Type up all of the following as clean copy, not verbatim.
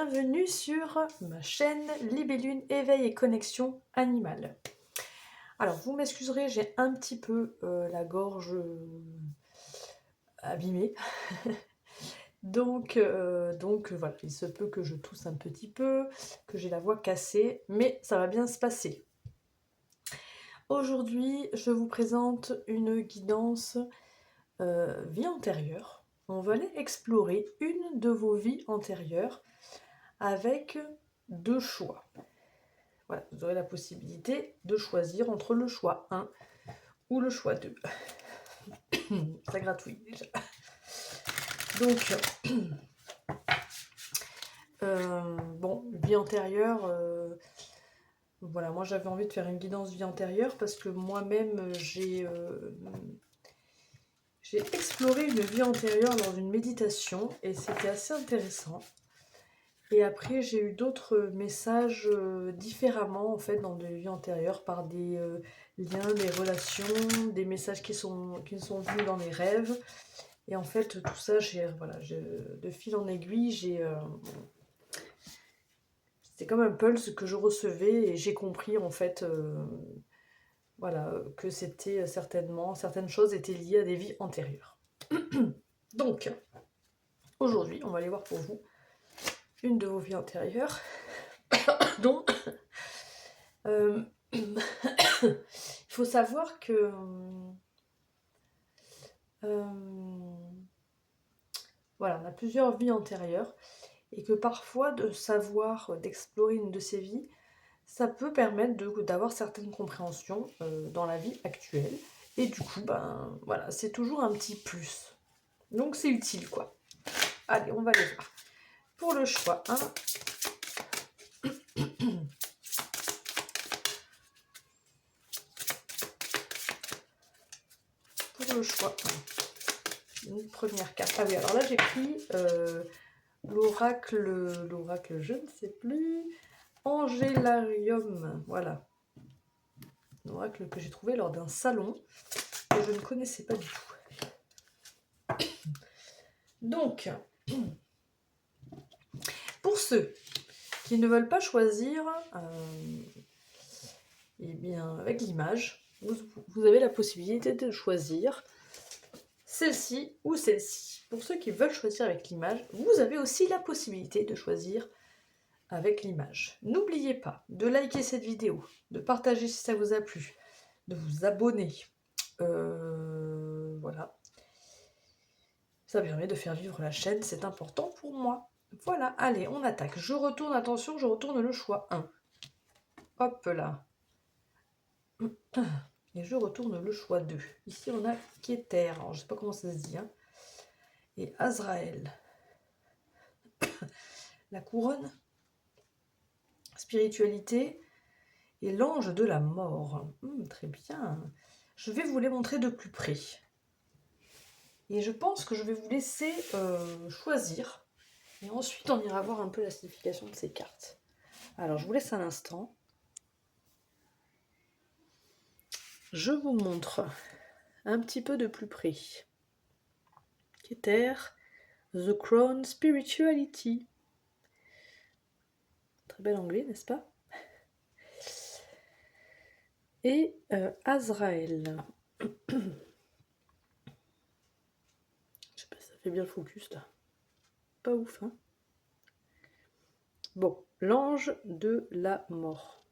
bienvenue sur ma chaîne Libellune Éveil et Connexion Animale. Alors vous m'excuserez, j'ai un petit peu la gorge abîmée. donc voilà, il se peut que je tousse un petit peu, que j'ai la voix cassée, mais ça va bien se passer. Aujourd'hui, je vous présente une guidance vie antérieure. On va aller explorer une de vos vies antérieures avec 2 choix. Voilà, vous aurez la possibilité de choisir entre le choix 1 ou le choix 2. Ça gratouille déjà. Donc, bon, vie antérieure, voilà, moi j'avais envie de faire une guidance vie antérieure parce que moi-même j'ai exploré une vie antérieure dans une méditation et c'était assez intéressant. Et après, j'ai eu d'autres messages différemment, en fait, dans des vies antérieures, par des liens, des relations, des messages qui me sont venus dans mes rêves. Et en fait, tout ça, voilà, de fil en aiguille, c'était comme un pulse que je recevais et j'ai compris, en fait, voilà, que c'était certaines choses étaient liées à des vies antérieures. Donc, aujourd'hui, on va aller voir pour vous une de vos vies antérieures. Pardon. Il faut savoir que voilà, on a plusieurs vies antérieures et que parfois de savoir, d'explorer une de ces vies, ça peut permettre d'avoir certaines compréhensions dans la vie actuelle. Et du coup, ben voilà, c'est toujours un petit plus. Donc c'est utile quoi. Allez, on va aller voir. Pour le choix 1, pour le choix 1, une première carte. Ah oui, alors là j'ai pris l'oracle, je ne sais plus, Angélarium, voilà. L'oracle que j'ai trouvé lors d'un salon que je ne connaissais pas du tout. Donc, pour ceux qui ne veulent pas choisir, eh bien, avec l'image, vous avez la possibilité de choisir celle-ci ou celle-ci. Pour ceux qui veulent choisir avec l'image, vous avez aussi la possibilité de choisir avec l'image. N'oubliez pas de liker cette vidéo, de partager si ça vous a plu, de vous abonner. Voilà. Ça permet de faire vivre la chaîne, c'est important pour moi. Voilà, allez, on attaque. Je retourne, attention, je retourne le choix 1. Hop là. Et je retourne le choix 2. Ici, on a Keter. Alors, je ne sais pas comment ça se dit. Hein. Et Azraël. La couronne. Spiritualité. Et l'ange de la mort. Très bien. Je vais vous les montrer de plus près. Et je pense que je vais vous laisser choisir. Et ensuite, on ira voir un peu la signification de ces cartes. Alors, je vous laisse un instant. Je vous montre un petit peu de plus près. Keter, The Crown Spirituality. Très bel anglais, n'est-ce pas? Et Azraël. Je sais pas si ça fait bien le focus là. Pas ouf, hein? Bon, l'ange de la mort.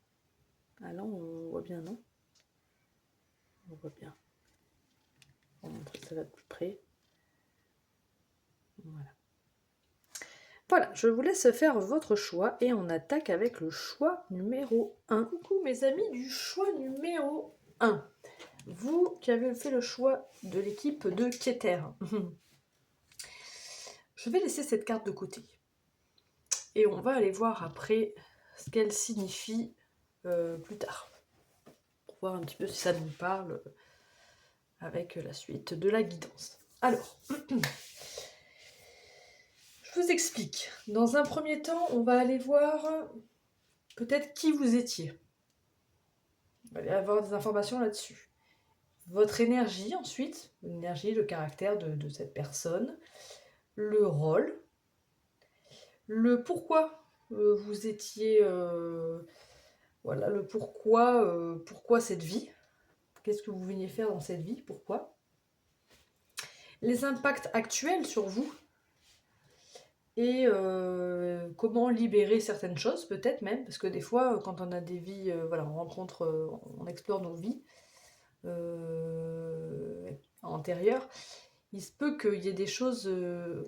Ah là, on voit bien, non? On voit bien. On va montrer ça là de plus près. Voilà. Voilà, je vous laisse faire votre choix et on attaque avec le choix numéro 1. Coucou mes amis du choix numéro 1. Vous qui avez fait le choix de l'équipe de Keter. Je vais laisser cette carte de côté. Et on va aller voir après ce qu'elle signifie plus tard. Pour voir un petit peu si ça nous parle avec la suite de la guidance. Alors, je vous explique. Dans un premier temps, on va aller voir peut-être qui vous étiez. On va aller avoir des informations là-dessus. Votre énergie ensuite, l'énergie, le caractère de cette personne, le rôle, le pourquoi vous étiez... voilà, le pourquoi cette vie. Qu'est-ce que vous veniez faire dans cette vie, pourquoi. Les impacts actuels sur vous. Et comment libérer certaines choses, peut-être même, parce que des fois, quand on a des vies, voilà, on rencontre, on explore nos vies antérieures, il se peut qu'il y ait des choses,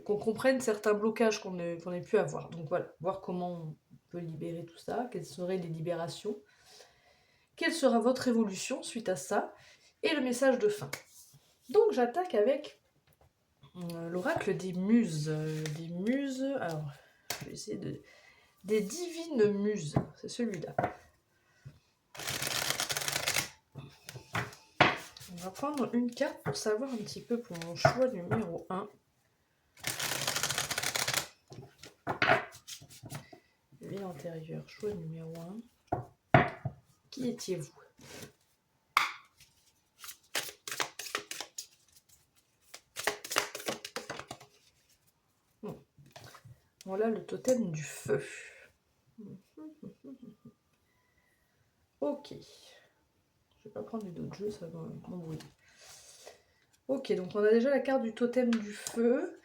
qu'on comprenne certains blocages qu'on ait pu avoir. Donc voilà, voir comment on peut libérer tout ça, quelles seraient les libérations, quelle sera votre évolution suite à ça, et le message de fin. Donc j'attaque avec l'oracle des muses. Des muses, alors... Je vais essayer de... Des divines muses, c'est celui-là. On va prendre une carte pour savoir un petit peu pour mon choix numéro 1. Vie antérieure, choix numéro 1. Qui étiez-vous? Voilà le totem du feu. Ok. Je vais pas prendre les d'autres jeux, ça va m'embrouiller. Ok, donc on a déjà la carte du totem du feu.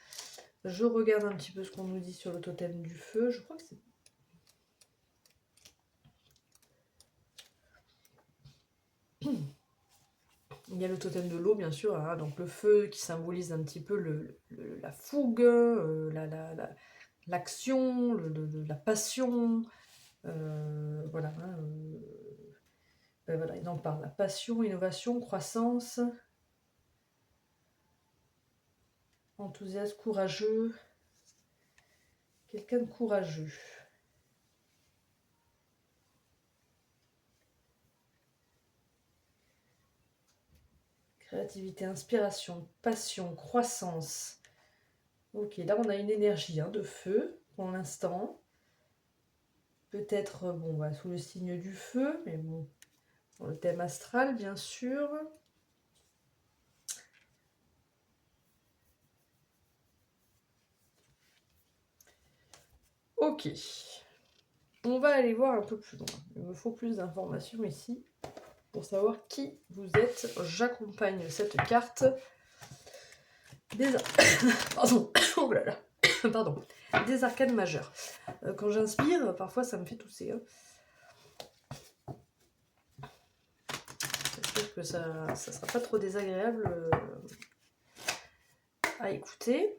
Je regarde un petit peu ce qu'on nous dit sur le totem du feu. Je crois que c'est... Il y a le totem de l'eau, bien sûr, hein, donc le feu qui symbolise un petit peu la fougue, l'action, la passion. Voilà, hein, ben voilà, il en parle. La passion, innovation, croissance, enthousiasme, courageux. Quelqu'un de courageux. Créativité, inspiration, passion, croissance. Ok, là on a une énergie de feu pour l'instant. Peut-être, bon, bah, sous le signe du feu, mais bon, dans le thème astral, bien sûr. Ok. On va aller voir un peu plus loin. Il me faut plus d'informations ici pour savoir qui vous êtes. J'accompagne cette carte des... Pardon. Oh là là. Pardon. Des arcanes majeures. Quand j'inspire, parfois ça me fait tousser. J'espère que ça sera pas trop désagréable à écouter.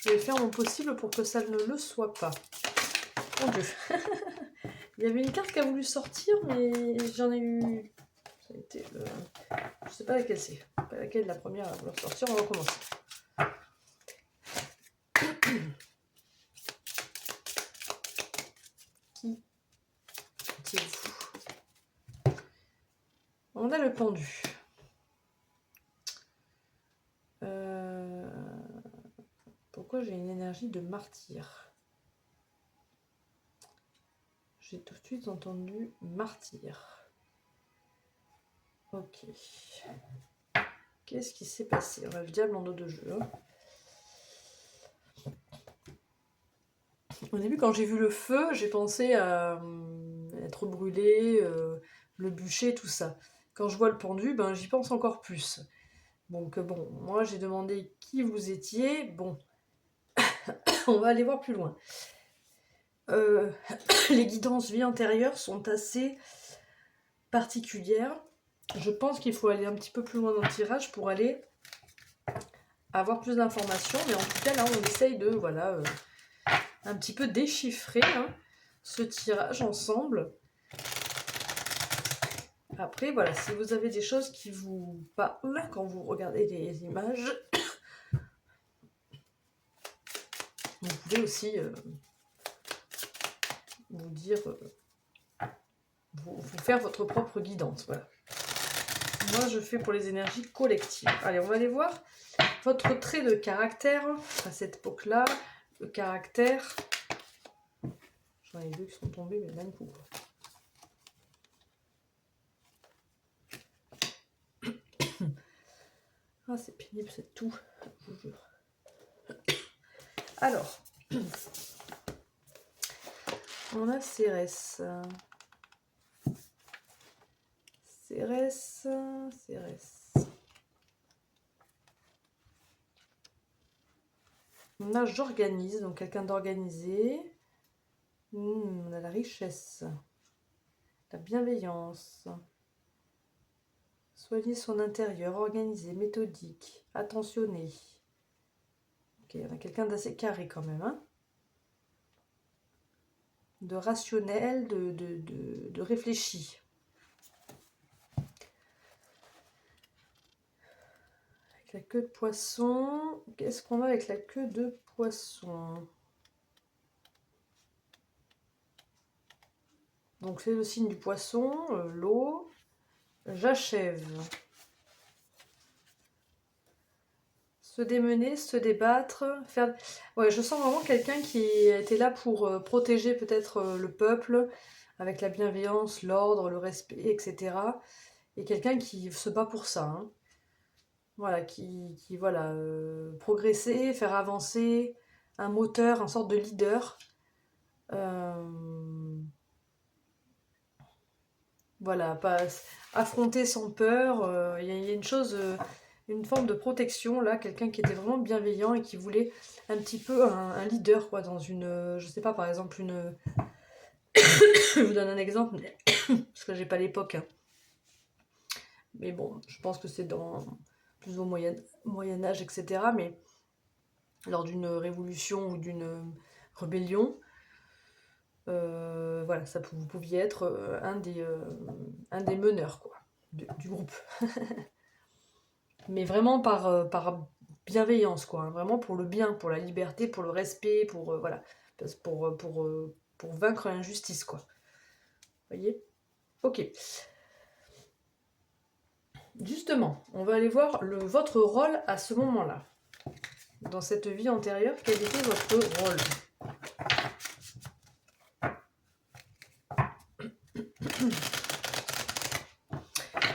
Je vais faire mon possible pour que ça ne le soit pas. Mon Dieu. Il y avait une carte qui a voulu sortir, mais j'en ai eu... Ça a été le... Je sais pas laquelle c'est. Pas laquelle la première à vouloir sortir. On va recommencer. Qui étiez-vous? On a le pendu. Pourquoi j'ai une énergie de martyr? J'ai tout de suite entendu martyr. Ok. Qu'est-ce qui s'est passé? On a le diable en dos de jeu. Au début, quand j'ai vu le feu, j'ai pensé à être brûlé, le bûcher, tout ça. Quand je vois le pendu, ben, j'y pense encore plus. Donc bon, moi j'ai demandé qui vous étiez. Bon, on va aller voir plus loin. Les guidances vie antérieure sont assez particulières. Je pense qu'il faut aller un petit peu plus loin dans le tirage pour aller avoir plus d'informations. Mais en tout cas, là, on essaye de, voilà, un petit peu déchiffrer ce tirage ensemble. Après, voilà, si vous avez des choses qui vous parlent quand vous regardez les images, vous pouvez aussi vous dire, vous faire votre propre guidance. Voilà. Moi, je fais pour les énergies collectives. Allez, on va aller voir votre trait de caractère à cette époque-là. Le caractère. J'en ai deux qui sont tombés, mais d'un coup. Ah, c'est pénible, c'est tout, je vous jure. Alors, On a Cérès. Cérès. On a j'organise, donc quelqu'un d'organisé. On a la richesse, la bienveillance. Soigner son intérieur, organisé, méthodique, attentionné. Ok, on a quelqu'un d'assez carré quand même, hein. De rationnel, de réfléchi. Avec la queue de poisson, qu'est-ce qu'on a avec la queue de poisson? Donc c'est le signe du poisson, l'eau. J'achève. Se démener, se débattre, faire... Ouais, je sens vraiment quelqu'un qui était là pour protéger peut-être le peuple, avec la bienveillance, l'ordre, le respect, etc. Et quelqu'un qui se bat pour ça, hein. Voilà, qui voilà, progresser, faire avancer, un moteur, une sorte de leader. Voilà, pas affronter sans peur. Il y a une chose, une forme de protection là, quelqu'un qui était vraiment bienveillant et qui voulait un petit peu un leader quoi, dans une, je sais pas, par exemple une, je vous donne un exemple, parce que j'ai pas l'époque, hein. Mais bon, je pense que c'est dans plus au Moyen Âge, etc. Mais lors d'une révolution ou d'une rébellion, voilà, ça, vous pouviez être un des meneurs quoi, du groupe. Mais vraiment par bienveillance, quoi, hein, vraiment pour le bien, pour la liberté, pour le respect, pour voilà, pour vaincre l'injustice, quoi. Vous voyez? Ok. Justement, on va aller voir votre rôle à ce moment-là. Dans cette vie antérieure, quel était votre rôle?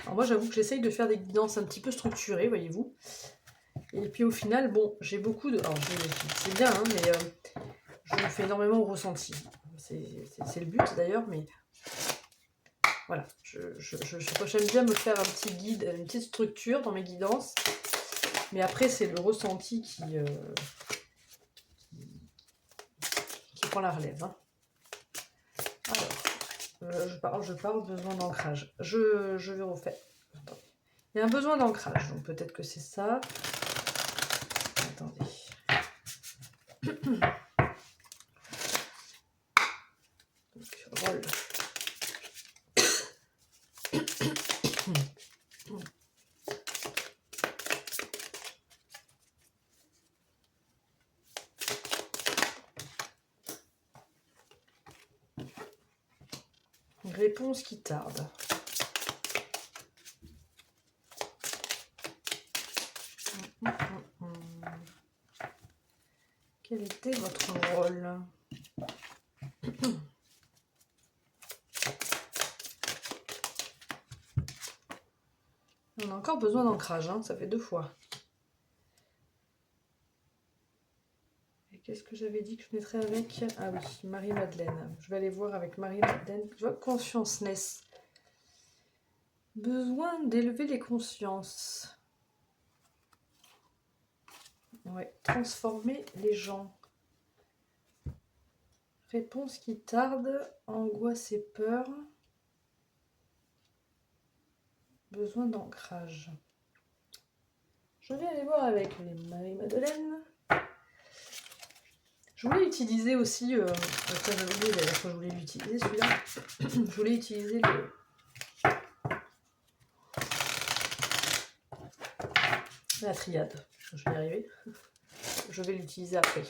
Alors moi, j'avoue que j'essaye de faire des guidances un petit peu structurées, voyez-vous. Et puis au final, bon, j'ai beaucoup de... Alors, c'est bien, hein, mais je fais énormément au ressenti. C'est le but, d'ailleurs, mais... Voilà, j'aime bien me faire un petit guide, une petite structure dans mes guidances. Mais après, c'est le ressenti qui prend la relève, hein. Alors, je parle, besoin d'ancrage. Je vais refaire. Attendez. Il y a un besoin d'ancrage, donc peut-être que c'est ça. Attendez. Donc, rôle. Réponse qui tarde. Quel était votre rôle? On a encore besoin d'ancrage, hein, ça fait 2 fois. Et qu'est-ce que j'avais dit que je mettrais avec? Ah oui, Marie-Madeleine. Je vais aller voir avec Marie-Madeleine. Je vois consciousness. Besoin d'élever les consciences. Ouais, transformer les gens. Réponse qui tarde, angoisse et peur. Besoin d'ancrage. Je vais aller voir avec les Marie-Madeleine. Je voulais utiliser aussi, j'avais oublié d'ailleurs que je voulais l'utiliser celui-là. Je voulais utiliser la triade. Je vais y arriver. Je vais l'utiliser après.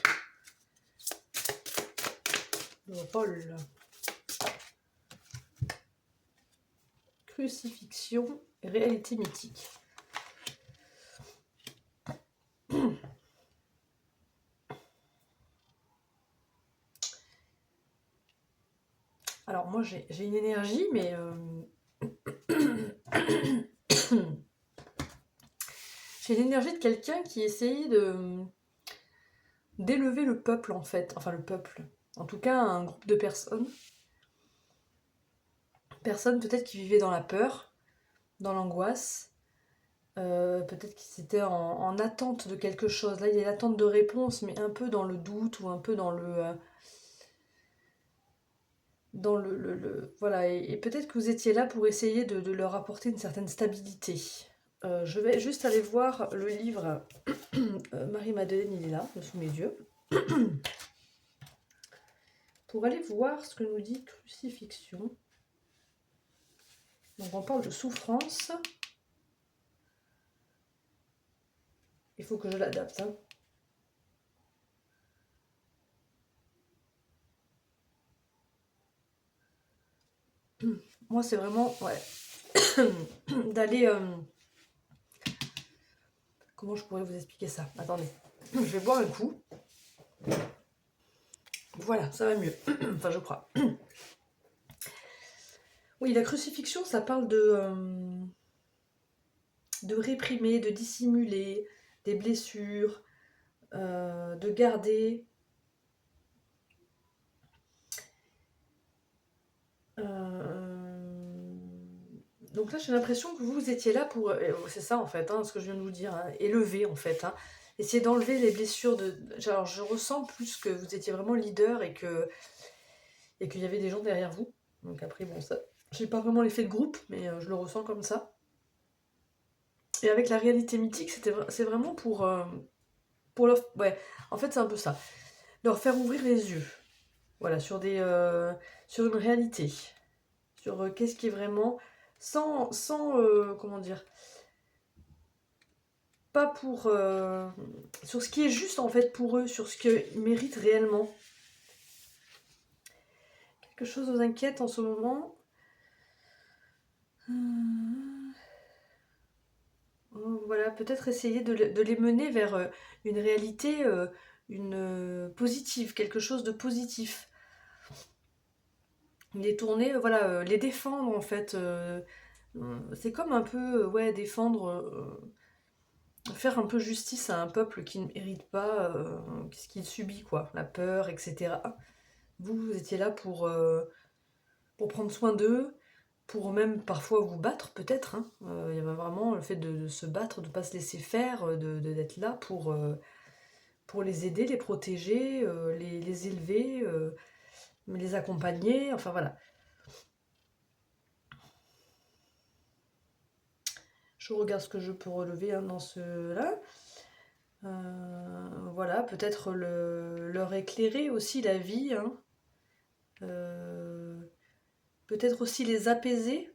Le rôle. Crucifixion et réalité mythique. Alors moi j'ai une énergie, mais j'ai l'énergie de quelqu'un qui essayait d'élever le peuple en fait, enfin le peuple, En tout cas, un groupe de personnes. Personnes peut-être qui vivaient dans la peur, dans l'angoisse. Peut-être qu'ils étaient en attente de quelque chose. Là, il y a l'attente de réponse, mais un peu dans le doute ou un peu dans voilà. Et peut-être que vous étiez là pour essayer de leur apporter une certaine stabilité. Je vais juste aller voir le livre. Marie-Madeleine, il est là, sous mes yeux. Pour aller voir ce que nous dit crucifixion. Donc on parle de souffrance. Il faut que je l'adapte. Hein. Moi, c'est vraiment d'aller... Comment je pourrais vous expliquer ça? Attendez, je vais boire un coup. Voilà, ça va mieux. Enfin, je crois. Oui, la crucifixion, ça parle de réprimer, de dissimuler des blessures, de garder... Donc là, j'ai l'impression que vous étiez là pour... c'est ça, en fait, hein, ce que je viens de vous dire. Hein, élever, en fait. Hein, essayer d'enlever les blessures de... Alors, je ressens plus que vous étiez vraiment leader et qu'il y avait des gens derrière vous. Donc après, bon, ça... J'ai pas vraiment l'effet de groupe, mais je le ressens comme ça. Et avec la réalité mythique, c'est vraiment pour leur... Ouais, en fait, c'est un peu ça. Leur faire ouvrir les yeux. Voilà, sur sur une réalité. Sur qu'est-ce qui est vraiment... Sans comment dire... Pas pour... sur ce qui est juste, en fait, pour eux. Sur ce qu'ils méritent réellement. Quelque chose vous inquiète en ce moment. Voilà, peut-être essayer de les mener vers une réalité positive, quelque chose de positif. Les tourner, voilà, les défendre en fait. C'est comme un peu, ouais, défendre, faire un peu justice à un peuple qui ne mérite pas ce qu'il subit, quoi, la peur, etc. Vous étiez là pour prendre soin d'eux, pour même parfois vous battre peut-être. Hein. Il y avait vraiment le fait de se battre, de ne pas se laisser faire, d'être là pour les aider, les protéger, les élever, les accompagner, enfin voilà. Je regarde ce que je peux relever hein, dans ce-là. Voilà, peut-être leur éclairer aussi la vie. Hein. Peut-être aussi les apaiser,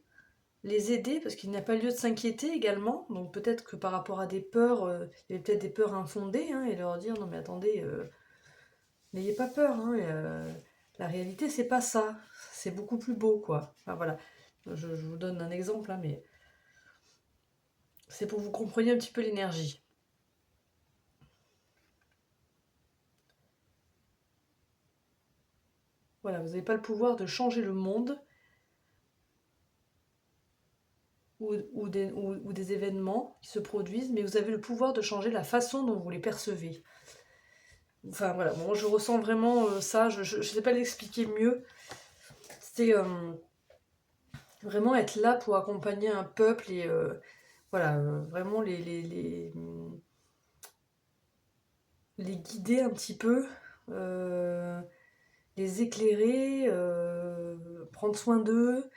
les aider, parce qu'il n'y a pas lieu de s'inquiéter également. Donc peut-être que par rapport à des peurs, il y avait peut-être des peurs infondées, hein, et leur dire non mais attendez, n'ayez pas peur. Hein, la réalité c'est pas ça, c'est beaucoup plus beau quoi. Enfin voilà, je vous donne un exemple, hein, mais c'est pour que vous compreniez un petit peu l'énergie. Voilà, vous n'avez pas le pouvoir de changer le monde ou des événements qui se produisent, mais vous avez le pouvoir de changer la façon dont vous les percevez. Enfin voilà, moi je ressens vraiment ça, je ne sais pas l'expliquer mieux. C'est vraiment être là pour accompagner un peuple et voilà, vraiment les guider un petit peu, les éclairer, prendre soin d'eux,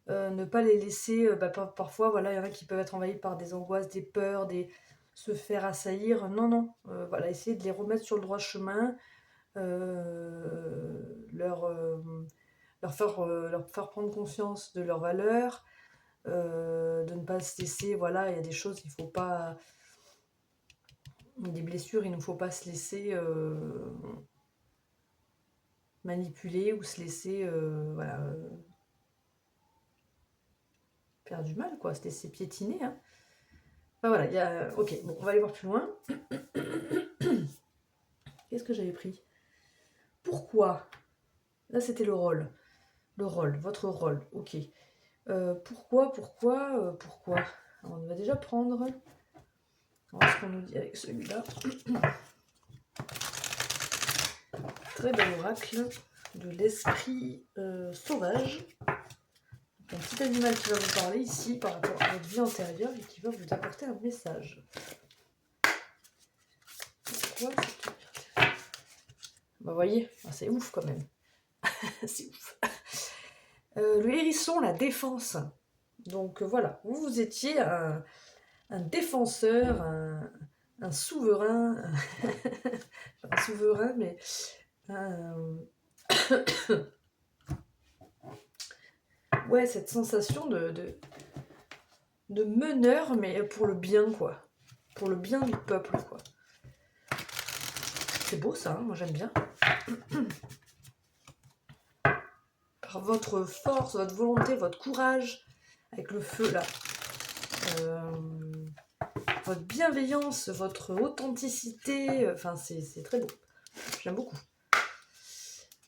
ne pas les laisser, parfois, voilà, il y en a qui peuvent être envahis par des angoisses, des peurs, se faire assaillir. Non, non, voilà, essayer de les remettre sur le droit chemin, leur faire prendre conscience de leurs valeurs, de ne pas se laisser, voilà, il y a des choses, il faut pas, des blessures, il ne faut pas se laisser manipuler ou se laisser, voilà, faire du mal, quoi, se laisser piétiner, hein. Enfin, voilà, il y a... Ok, bon, on va aller voir plus loin. Qu'est-ce que j'avais pris? Pourquoi? Là, c'était le rôle. Le rôle, votre rôle, ok. Pourquoi? Alors, on va déjà prendre... On va voir ce qu'on nous dit avec celui-là. Très bel oracle. de l'esprit sauvage. Un petit animal qui va vous parler ici par rapport à votre vie antérieure et qui va vous apporter un message. Pourquoi cette vie antérieure? Bah, voyez, c'est ouf quand même. C'est ouf. Le hérisson, la défense. Donc voilà, vous étiez un défenseur, un souverain, un souverain, mais ouais, cette sensation de meneur, mais pour le bien, quoi. Pour le bien du peuple, quoi. C'est beau, ça, hein, moi j'aime bien. Par votre force, votre volonté, votre courage, avec le feu, là. Votre bienveillance, votre authenticité, enfin, c'est très beau. J'aime beaucoup.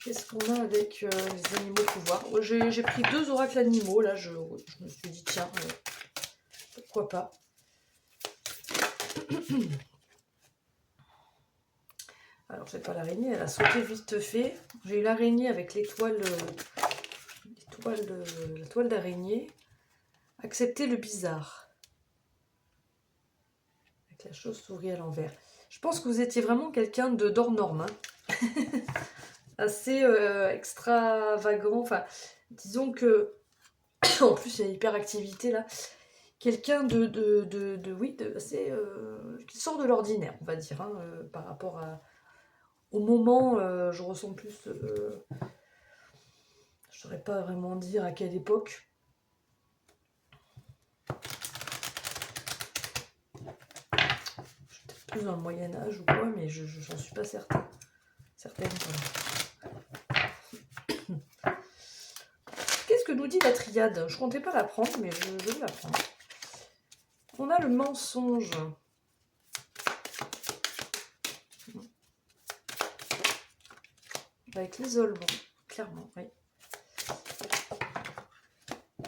Qu'est-ce qu'on a avec les animaux pouvoir? J'ai pris 2 oracles animaux, là, je me suis dit, tiens, pourquoi pas. Alors, c'est pas l'araignée, elle a sauté vite fait. J'ai eu l'araignée avec l'étoile, la toile d'araignée. Accepter le bizarre. Avec la chauve-souris à l'envers. Je pense que vous étiez vraiment quelqu'un d'hors norme. Hein. Assez extravagant. Enfin, disons que... en plus, il y a une hyperactivité là. Quelqu'un assez... qui sort de l'ordinaire, on va dire. Hein, par rapport au moment, je ressens plus... je ne saurais pas vraiment dire à quelle époque. Plus dans le Moyen-Âge ou quoi, mais j'en suis pas certaine. Qu'est-ce que nous dit la triade? Je comptais pas la prendre, mais je vais la prendre. On a le mensonge. Avec l'isolement, clairement, oui.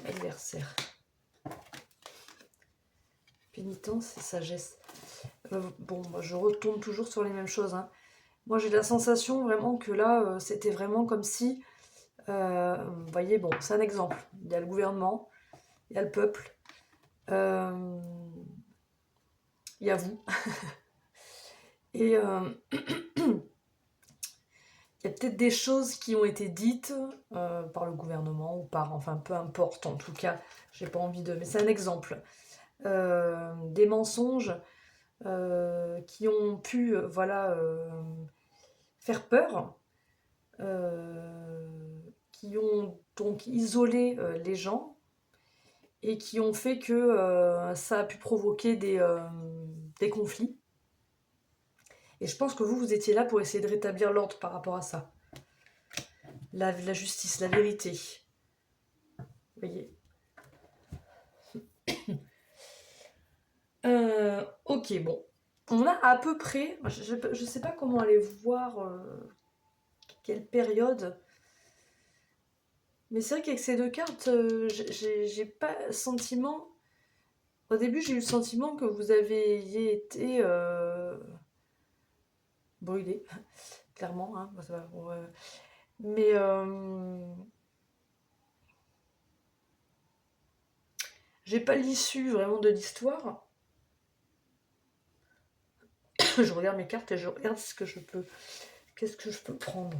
Adversaire. Pénitence et sagesse. Bon, moi, je retourne toujours sur les mêmes choses. Hein. Moi, j'ai la sensation vraiment que là, c'était vraiment comme si... vous voyez, bon, c'est un exemple. Il y a le gouvernement, il y a le peuple, il y a vous. Et il y a peut-être des choses qui ont été dites par le gouvernement ou par... Enfin, peu importe, en tout cas, j'ai pas envie de... Mais c'est un exemple. Des mensonges qui ont pu faire peur, qui ont donc isolé les gens et qui ont fait que ça a pu provoquer des conflits. Et je pense que vous étiez là pour essayer de rétablir l'ordre par rapport à ça. La justice, la vérité. Vous voyez. Ok, bon. On a à peu près, je ne sais pas comment aller voir quelle période, mais c'est vrai qu'avec ces 2 cartes, j'ai pas le sentiment... Au début, j'ai eu le sentiment que vous avez été brûlé, clairement. Hein, mais j'ai pas l'issue vraiment de l'histoire. Je regarde mes cartes et je regarde qu'est-ce que je peux prendre.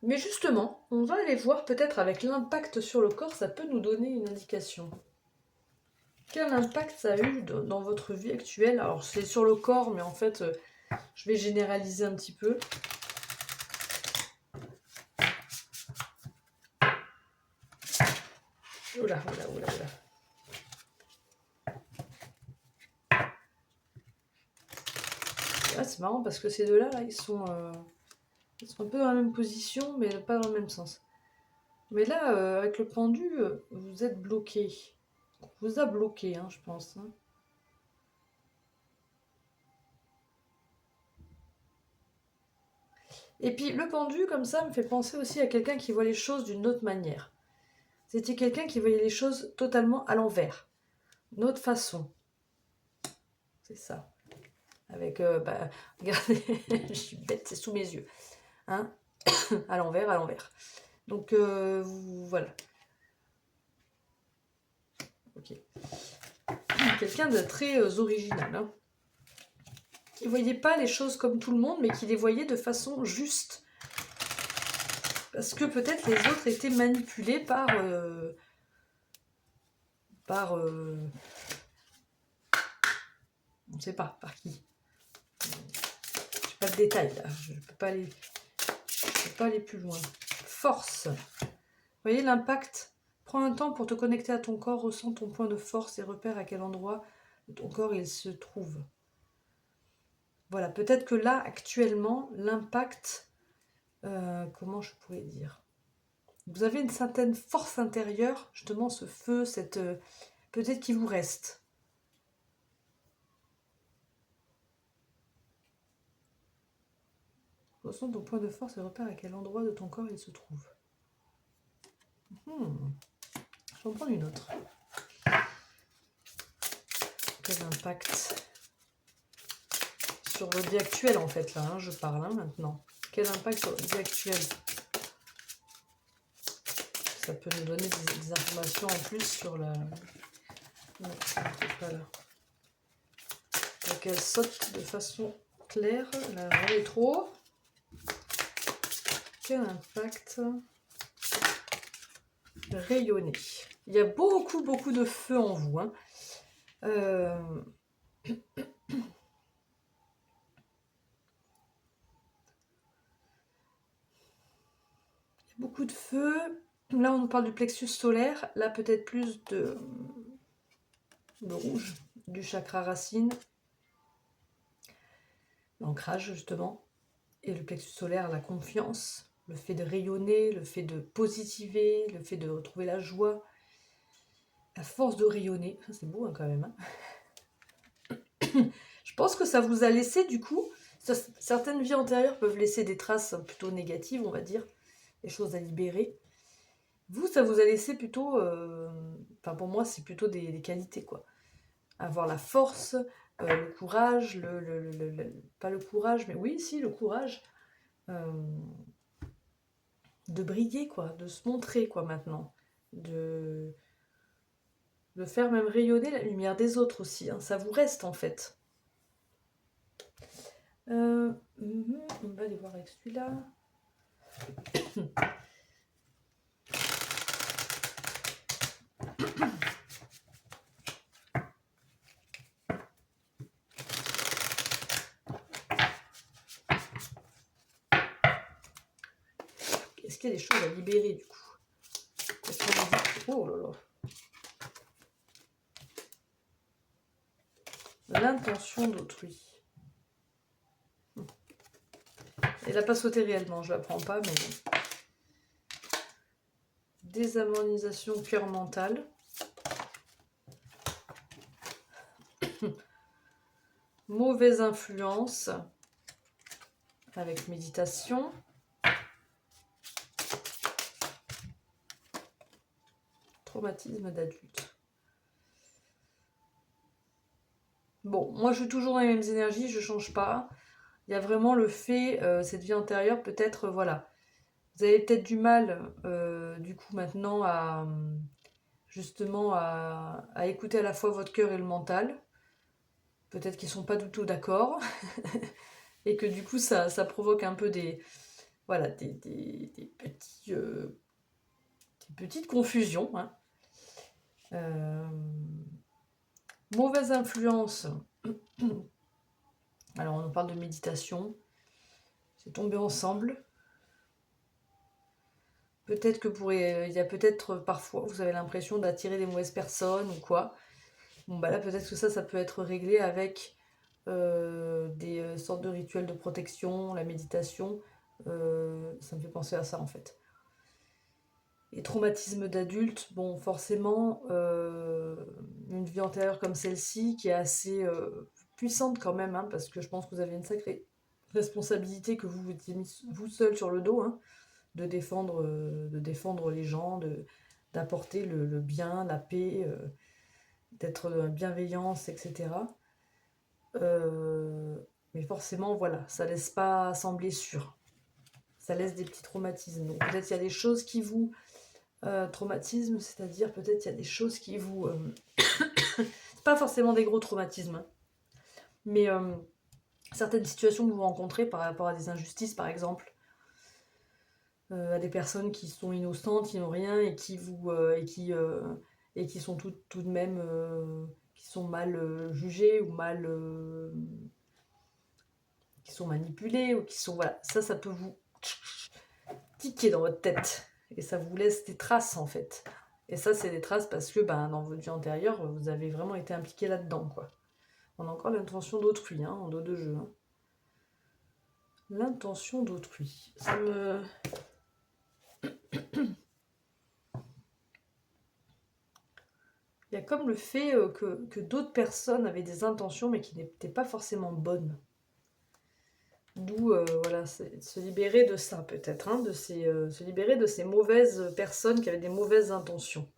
Mais justement, on va aller voir peut-être avec l'impact sur le corps, ça peut nous donner une indication. Quel impact ça a eu dans votre vie actuelle? Alors c'est sur le corps, mais en fait, je vais généraliser un petit peu. Oula. Ah, c'est marrant parce que ces deux-là, là, ils sont un peu dans la même position, mais pas dans le même sens. Mais là, avec le pendu, vous êtes bloqué. On vous a bloqué, hein, je pense. Hein. Et puis le pendu, comme ça, me fait penser aussi à quelqu'un qui voit les choses d'une autre manière. C'était quelqu'un qui voyait les choses totalement à l'envers. D'une autre façon. C'est ça. Avec, regardez, je suis bête, c'est sous mes yeux. Hein, à l'envers, à l'envers. Donc, voilà. Ok. Quelqu'un de très original. Hein. Qui ne voyait pas les choses comme tout le monde, mais qui les voyait de façon juste. Parce que peut-être les autres étaient manipulés par... on ne sait pas, par qui. Je n'ai pas de détails, là. Je ne peux pas aller plus loin. Force. Vous voyez l'impact? Prends un temps pour te connecter à ton corps, ressens ton point de force et repère à quel endroit de ton corps il se trouve. Voilà, peut-être que là, actuellement, l'impact, comment je pourrais dire? Vous avez une certaine force intérieure, justement, ce feu, cette peut-être qu'il vous reste. Ressens ton point de force et repère à quel endroit de ton corps il se trouve. Je vais en prendre une autre. Quel impact sur votre vie actuelle, en fait, là, hein, je parle maintenant. Quel impact sur votre vie actuelle? Ça peut nous donner des informations en plus sur la... Non, c'est pas là. Donc elle saute de façon claire. Là, elle est trop haut. Quel impact? Rayonner. Il y a beaucoup, beaucoup de feu en vous. Hein. Beaucoup de feu. Là, on nous parle du plexus solaire. Là, peut-être plus de rouge, du chakra racine. L'ancrage, justement. Et le plexus solaire, la confiance, le fait de rayonner, le fait de positiver, le fait de retrouver la joie, la force de rayonner. C'est beau hein, quand même. Hein. Je pense que ça vous a laissé, du coup, certaines vies antérieures peuvent laisser des traces plutôt négatives, on va dire, des choses à libérer. Vous, ça vous a laissé plutôt, enfin pour moi, c'est plutôt des qualités, quoi. Avoir la force, le courage, pas le courage, mais oui, si, le courage de briller, quoi, de se montrer, quoi, maintenant. De faire même rayonner la lumière des autres aussi. Hein. Ça vous reste, en fait. On va aller voir avec celui-là. Est-ce qu'il y a des choses à libérer, du coup? Oh là là. L'intention d'autrui. Elle n'a pas sauté réellement, je ne la prends pas, mais... Désharmonisation cœur mental. Mauvaise influence. Avec méditation. Traumatisme d'adulte. Bon, moi je suis toujours dans les mêmes énergies, je ne change pas. Il y a vraiment le fait, cette vie antérieure, peut-être, voilà. Vous avez peut-être du mal, du coup, maintenant, justement, à écouter à la fois votre cœur et le mental. Peut-être qu'ils ne sont pas du tout d'accord. Et que du coup, ça provoque un peu des petites confusions. Hein. Mauvaise influence. Alors, on nous parle de méditation. C'est tombé ensemble. Peut-être que il y a peut-être parfois, vous avez l'impression d'attirer des mauvaises personnes ou quoi. Bon, bah là, peut-être que ça peut être réglé avec des sortes de rituels de protection, la méditation. Ça me fait penser à ça, en fait. Et traumatisme d'adulte, bon, forcément, une vie antérieure comme celle-ci, qui est assez puissante quand même, hein, parce que je pense que vous avez une sacrée responsabilité que vous vous étiez mis vous seul sur le dos, hein, de défendre les gens, d'apporter le bien, la paix, d'être dans la bienveillance, etc. Mais forcément, voilà, ça laisse pas sans blessure. Ça laisse des petits traumatismes. Donc peut-être il y a des choses qui vous traumatisment, c'est-à-dire peut-être il y a des choses qui vous... c'est pas forcément des gros traumatismes, hein, mais certaines situations que vous rencontrez par rapport à des injustices, par exemple, à des personnes qui sont innocentes, qui n'ont rien et qui vous et qui sont tout de même qui sont mal jugées ou mal qui sont manipulées ou qui sont voilà, ça peut vous tiquer dans votre tête et ça vous laisse des traces en fait. Et ça c'est des traces parce que dans votre vie antérieure vous avez vraiment été impliqué là-dedans quoi. On a encore l'intention d'autrui hein, en dos de jeu. Hein. L'intention d'autrui. Ça me... Il y a comme le fait que d'autres personnes avaient des intentions mais qui n'étaient pas forcément bonnes. D'où, voilà, se libérer de ça peut-être, hein, se libérer de ces mauvaises personnes qui avaient des mauvaises intentions.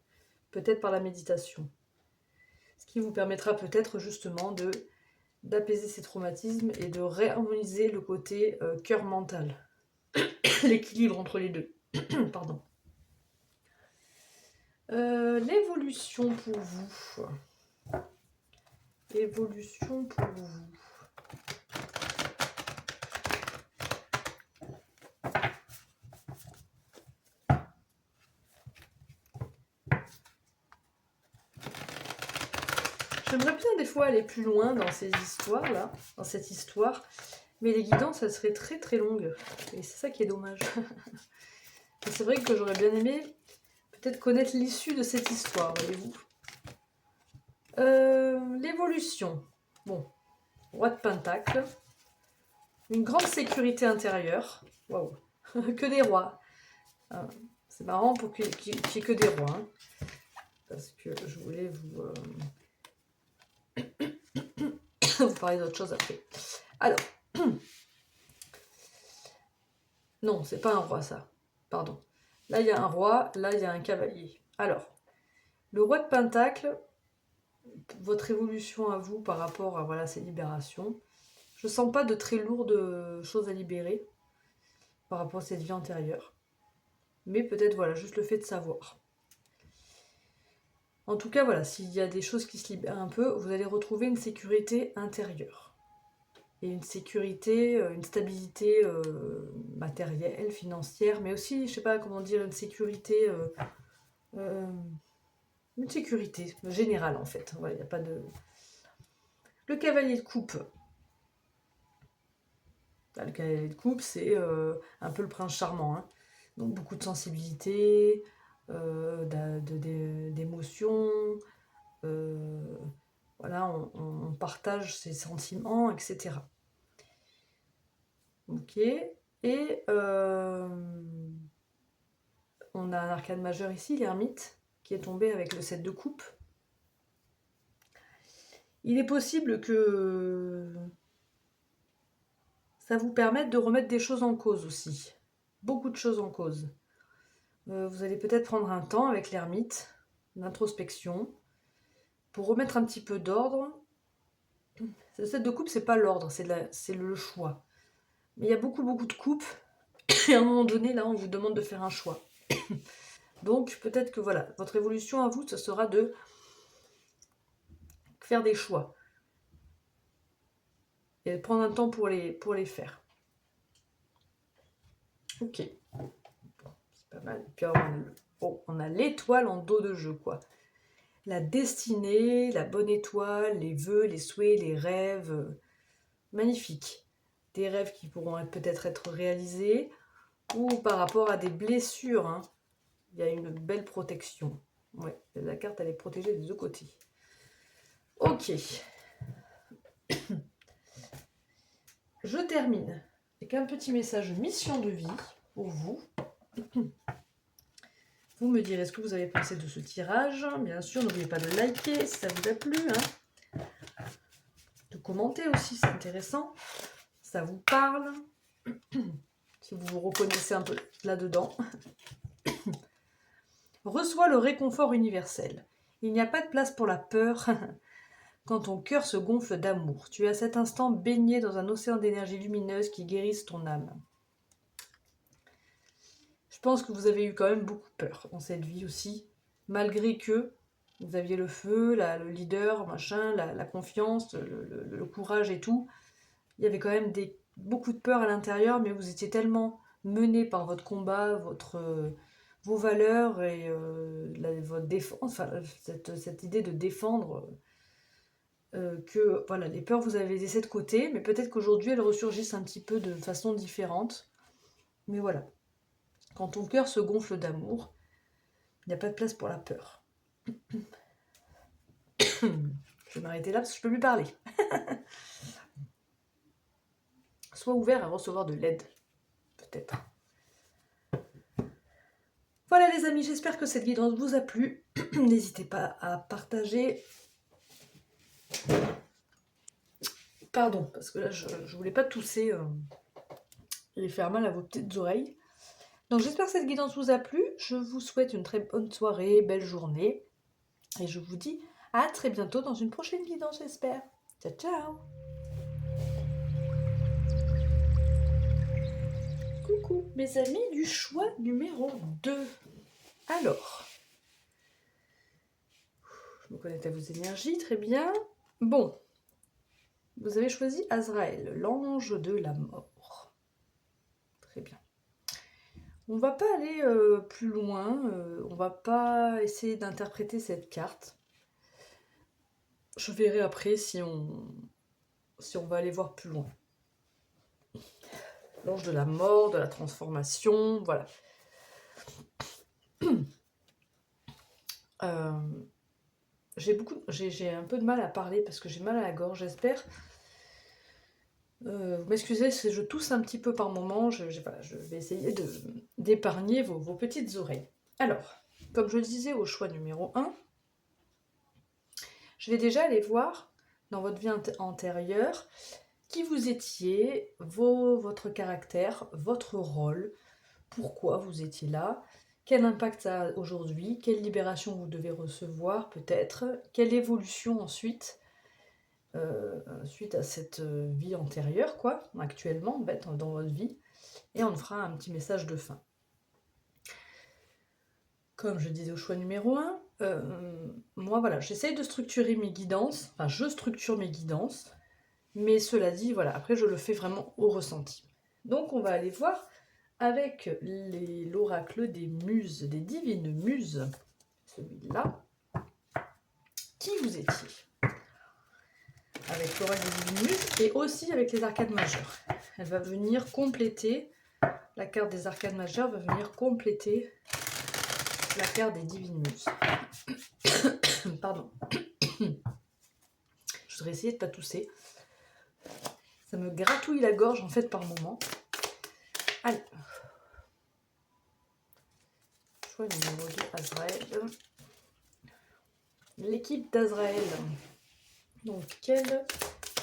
Peut-être par la méditation. Ce qui vous permettra peut-être justement d'apaiser ces traumatismes et de réharmoniser le côté cœur mental. L'équilibre entre les deux. Pardon. L'évolution pour vous. Évolution pour vous. J'aimerais bien des fois aller plus loin dans ces histoires-là, dans cette histoire, mais les guidances, elles seraient très très longues. Et c'est ça qui est dommage. Et c'est vrai que j'aurais bien aimé peut-être connaître l'issue de cette histoire, voyez-vous. L'évolution. Bon, roi de pentacle. Une grande sécurité intérieure. Waouh. Que des rois. C'est marrant pour qu'il n'y ait que des rois. Hein. Parce que je voulais vous... vous parler d'autre chose après. Alors. Non, c'est pas un roi ça. Pardon. Là, il y a un roi, là, il y a un cavalier. Alors, le roi de pentacle, votre évolution à vous par rapport à voilà, ces libérations, je sens pas de très lourdes choses à libérer par rapport à cette vie antérieure. Mais peut-être, voilà, juste le fait de savoir. En tout cas, voilà, s'il y a des choses qui se libèrent un peu, vous allez retrouver une sécurité intérieure. Et une sécurité, une stabilité matérielle, financière, mais aussi, je sais pas comment dire, une sécurité générale en fait. Il n'y a pas de... Le cavalier de coupe. Le cavalier de coupe, c'est un peu le prince charmant. Hein. Donc beaucoup de sensibilité, d'émotions. Voilà, on partage ses sentiments, etc. Ok. Et on a un arcane majeur ici, l'ermite, qui est tombé avec le 7 de coupe. Il est possible que ça vous permette de remettre des choses en cause aussi. Beaucoup de choses en cause. Vous allez peut-être prendre un temps avec l'ermite, d'introspection, pour remettre un petit peu d'ordre. Le 7 de coupe, c'est pas l'ordre, c'est le choix. Mais il y a beaucoup de coupes, et à un moment donné, là, on vous demande de faire un choix. Donc, peut-être que voilà, votre évolution à vous, ce sera de faire des choix. Et de prendre un temps pour les faire. Ok. Bon, c'est pas mal. Puis on a l'étoile en dos de jeu, quoi. La destinée, la bonne étoile, les vœux, les souhaits, les rêves. Magnifique. Des rêves qui pourront peut-être être réalisés. Ou par rapport à des blessures. Hein. Il y a une belle protection. Ouais, la carte, elle est protégée des deux côtés. Ok. Je termine avec un petit message mission de vie pour vous. Vous me direz ce que vous avez pensé de ce tirage. Bien sûr, n'oubliez pas de liker si ça vous a plu. Hein. De commenter aussi, c'est intéressant. Ça vous parle. Si vous vous reconnaissez un peu là-dedans. Reçois le réconfort universel. Il n'y a pas de place pour la peur quand ton cœur se gonfle d'amour. Tu es à cet instant baigné dans un océan d'énergie lumineuse qui guérisse ton âme. Je pense que vous avez eu quand même beaucoup peur dans cette vie aussi, malgré que vous aviez le feu, le leader, machin, la confiance, le courage et tout. Il y avait quand même beaucoup de peur à l'intérieur, mais vous étiez tellement mené par votre combat, vos valeurs et votre défense, enfin, cette idée de défendre, que voilà, les peurs, vous avez laissées de côté, mais peut-être qu'aujourd'hui, elles ressurgissent un petit peu de façon différente. Mais voilà, quand ton cœur se gonfle d'amour, il n'y a pas de place pour la peur. Je vais m'arrêter là parce que je peux plus parler. Sois ouvert à recevoir de l'aide, peut-être. Voilà les amis, j'espère que cette guidance vous a plu. N'hésitez pas à partager. Pardon, parce que là je voulais pas tousser et faire mal à vos petites oreilles. Donc j'espère que cette guidance vous a plu. Je vous souhaite une très bonne soirée, belle journée. Et je vous dis à très bientôt dans une prochaine guidance, j'espère. Ciao, ciao! Coucou mes amis du choix numéro 2. Alors, je me connecte à vos énergies, très bien. Bon, vous avez choisi Azraël, l'ange de la mort. Très bien. On va pas aller plus loin, on va pas essayer d'interpréter cette carte. Je verrai après si on va aller voir plus loin. L'ange de la mort, de la transformation, voilà. J'ai un peu de mal à parler parce que j'ai mal à la gorge, j'espère. Vous m'excusez si je tousse un petit peu par moment, je vais essayer d'épargner vos petites oreilles. Alors, comme je le disais au choix numéro 1, je vais déjà aller voir dans votre vie antérieure qui vous étiez, votre caractère, votre rôle, pourquoi vous étiez là, quel impact ça a aujourd'hui, quelle libération vous devez recevoir peut-être, quelle évolution ensuite, suite à cette vie antérieure, quoi, actuellement, en fait, dans votre vie, et on fera un petit message de fin. Comme je disais au choix numéro 1, moi voilà, j'essaye de structurer mes guidances, enfin je structure mes guidances, mais cela dit, voilà, après je le fais vraiment au ressenti. Donc on va aller voir avec l'oracle des muses, des divines muses, celui-là, qui vous étiez. Avec l'oracle des divines muses et aussi avec les arcades majeures. Elle va venir compléter, la carte des arcades majeures va venir compléter la carte des divines muses. Pardon. Je voudrais essayer de ne pas tousser. Ça me gratouille la gorge en fait par moment. Allez. Choix numéro 2, Azraël. L'équipe d'Azraël. Donc, qui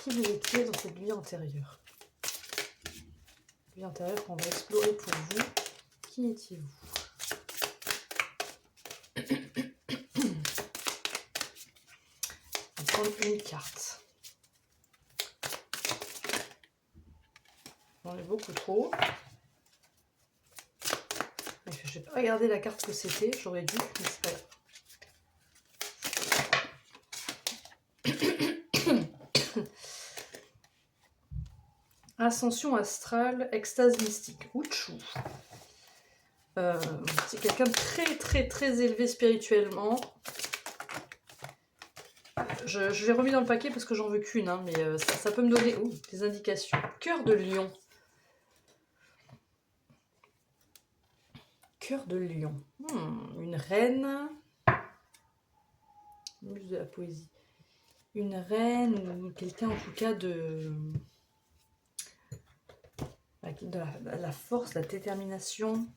vous étiez dans cette vie antérieure? Vie antérieure qu'on va explorer pour vous. Qui étiez-vous? On va prendre une carte. J'en ai beaucoup trop. Je n'ai pas regardé la carte que c'était, j'aurais dû, mais c'est pas grave. Ascension astrale, extase mystique. Ouchou. C'est quelqu'un de très très très élevé spirituellement. Je l'ai remis dans le paquet parce que j'en veux qu'une, hein, mais ça peut me donner des indications. Cœur de lion. Cœur de lion. Une reine. Muse de la poésie. Une reine ou quelqu'un en tout cas de la force, la détermination.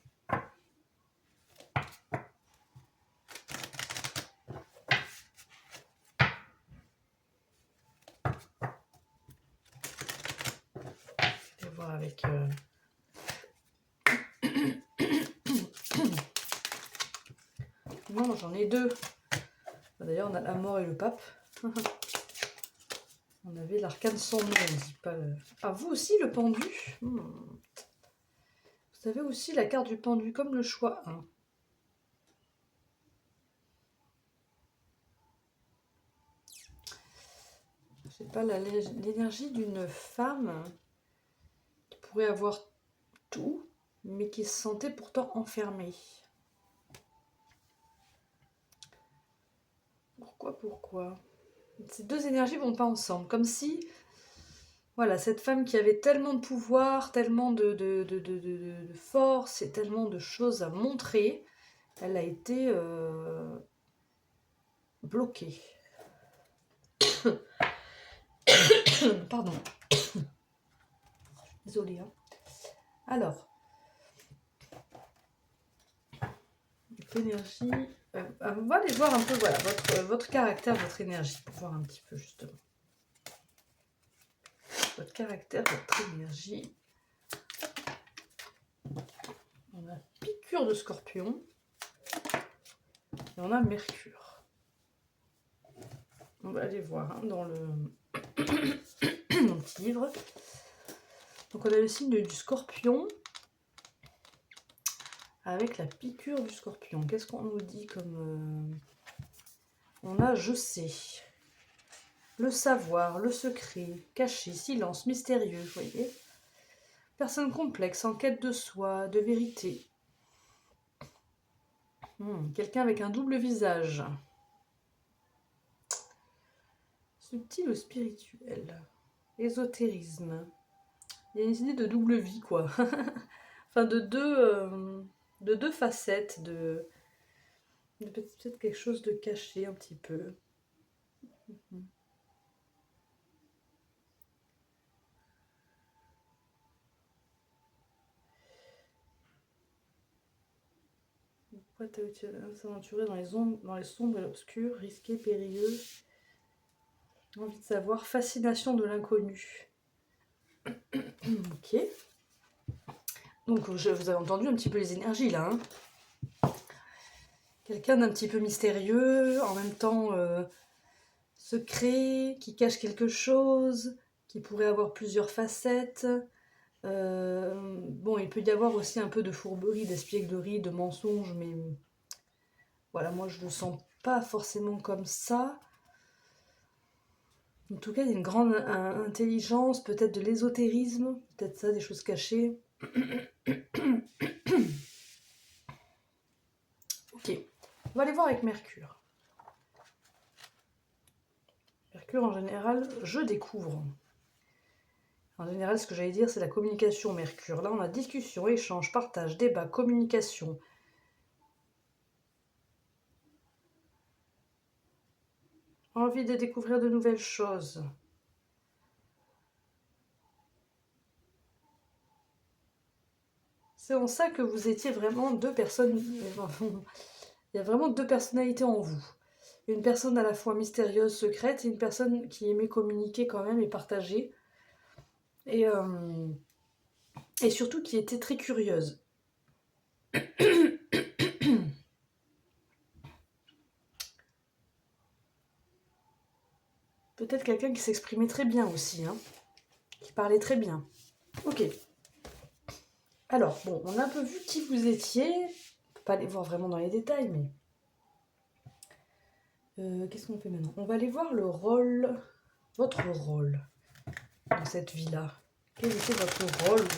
Je vais voir avec... Non, j'en ai deux. D'ailleurs, on a la mort et le pape. On avait l'arcane sans nom, on dit pas le... Ah, vous aussi, le pendu. Vous avez aussi la carte du pendu, comme le choix 1. C'est pas l'énergie d'une femme qui pourrait avoir tout, mais qui se sentait pourtant enfermée. Pourquoi Ces deux énergies vont pas ensemble, comme si, voilà, cette femme qui avait tellement de pouvoir, tellement de force et tellement de choses à montrer, elle a été bloquée. Pardon. Désolée. Hein. Alors, l'énergie... on va aller voir un peu, voilà, votre caractère, votre énergie, pour voir un petit peu justement. Votre caractère, votre énergie. On a piqûre de scorpion. Et on a Mercure. On va aller voir hein, dans le petit livre. Donc on a le signe du scorpion avec la piqûre du scorpion. Qu'est-ce qu'on nous dit comme... On a je sais. Le savoir, le secret, caché, silence, mystérieux, vous voyez. Personne complexe, en quête de soi, de vérité. Quelqu'un avec un double visage. Subtil ou spirituel. Ésotérisme. Il y a une idée de double vie, quoi. Enfin, de deux facettes, de peut-être quelque chose de caché un petit peu. Pourquoi s'aventurer dans les sombres et l'obscur, risqué, périlleux, envie de savoir, fascination de l'inconnu. Ok. Donc vous avez entendu un petit peu les énergies là. Hein. Quelqu'un d'un petit peu mystérieux, en même temps secret, qui cache quelque chose, qui pourrait avoir plusieurs facettes. Bon, il peut y avoir aussi un peu de fourberie, d'espièglerie, de mensonges, mais voilà, moi je le sens pas forcément comme ça. En tout cas, il y a une grande intelligence, peut-être de l'ésotérisme, peut-être ça, des choses cachées. Ok, on va aller voir avec Mercure. Mercure, en général, je découvre. En général, ce que j'allais dire, c'est la communication, Mercure. Là, on a discussion, échange, partage, débat, communication. Envie de découvrir de nouvelles choses. C'est en ça que vous étiez vraiment deux personnes. Il y a vraiment deux personnalités en vous. Une personne à la fois mystérieuse, secrète, et une personne qui aimait communiquer quand même et partager. Et surtout qui était très curieuse. Peut-être quelqu'un qui s'exprimait très bien aussi, hein, qui parlait très bien. Ok. Alors, bon, on a un peu vu qui vous étiez. On ne peut pas aller voir vraiment dans les détails, mais... qu'est-ce qu'on fait maintenant? On va aller voir le rôle, votre rôle dans cette vie-là. Quel était votre rôle?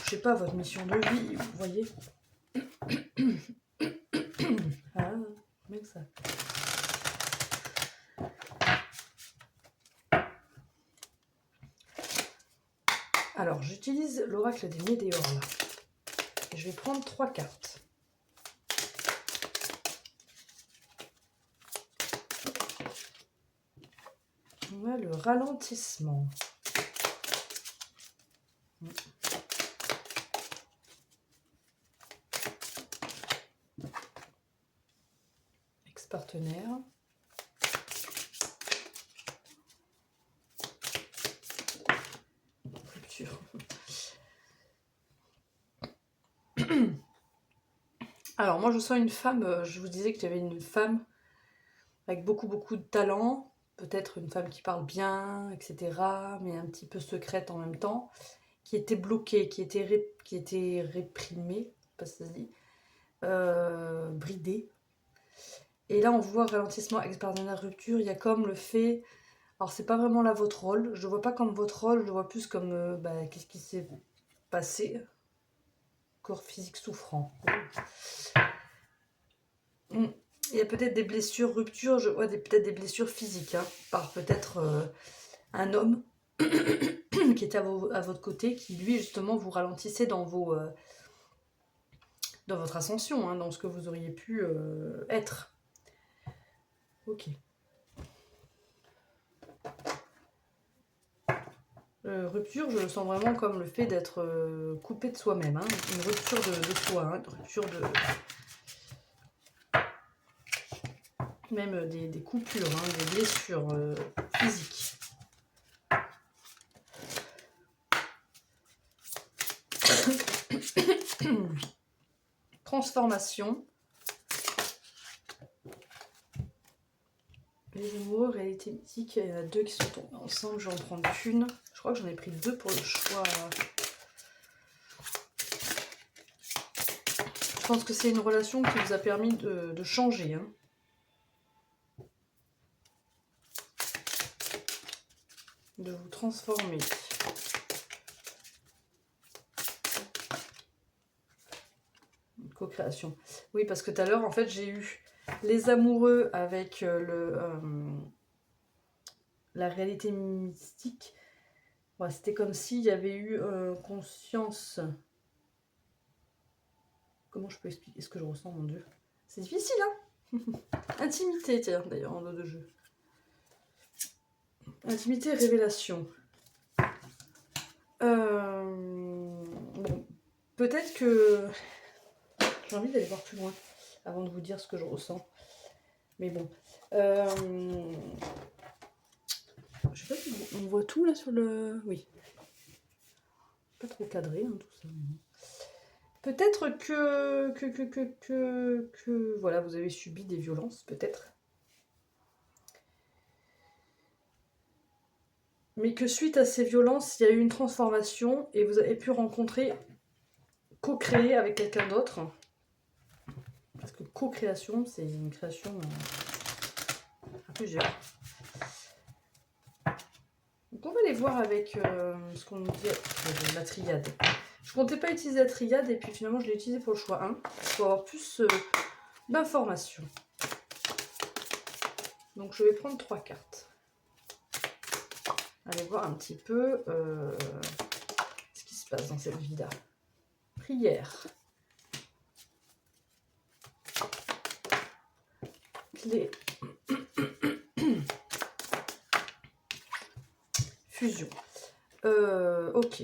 Je sais pas, votre mission de vie, vous voyez? Ah, même ça. Alors, j'utilise l'oracle des météores là. Et je vais prendre 3 cartes. On a le ralentissement. Ex-partenaire. Rupture. Alors, moi, je sens une femme, je vous disais que j'avais une femme avec beaucoup de talent, peut-être une femme qui parle bien, etc., mais un petit peu secrète en même temps, qui était bloquée, qui était réprimée, pas si ça se dit, bridée. Et là, on voit ralentissement, ex-partenaire, rupture, il y a comme le fait... Alors, c'est pas vraiment là votre rôle, je le vois pas comme votre rôle, je le vois plus comme, qu'est-ce qui s'est passé. Corps physique souffrant. Il y a peut-être des blessures, ruptures, je vois peut-être des blessures physiques, hein, par peut-être un homme qui était à votre côté, qui lui justement vous ralentissait dans dans votre ascension, hein, dans ce que vous auriez pu être. Ok. Rupture, je le sens vraiment comme le fait d'être coupé de soi-même, hein, une rupture de soi, hein, une rupture de... Même des coupures, hein, des blessures physiques. Transformation. Les amoureux, réalité mythique, il y en a deux qui sont tombés ensemble, je vais en prendre une. Je crois que j'en ai pris deux pour le choix. Je pense que c'est une relation qui vous a permis de changer. Hein. De vous transformer. Co-création. Oui, parce que tout à l'heure, en fait, j'ai eu les amoureux avec la réalité mystique. Ouais, c'était comme s'il y avait eu conscience. Comment je peux expliquer ce que je ressens, mon Dieu? C'est difficile, hein. Intimité, tiens, d'ailleurs, en dos de jeu. Intimité, révélation. Bon, peut-être que... J'ai envie d'aller voir plus loin avant de vous dire ce que je ressens. Mais bon. Je sais pas si on voit tout là sur le... Oui. Pas trop cadré, hein, tout ça. Peut-être que... Voilà, vous avez subi des violences, peut-être. Mais que suite à ces violences, il y a eu une transformation et vous avez pu rencontrer, co-créer avec quelqu'un d'autre. Parce que co-création, c'est une création à plusieurs. Donc on va aller voir avec ce qu'on nous dit, la triade. Je comptais pas utiliser la triade et puis finalement je l'ai utilisé pour le choix 1 pour avoir plus d'informations. Donc je vais prendre 3 cartes. Allez voir un petit peu ce qui se passe dans cette vie-là. Prière. Clé. Fusion. Ok.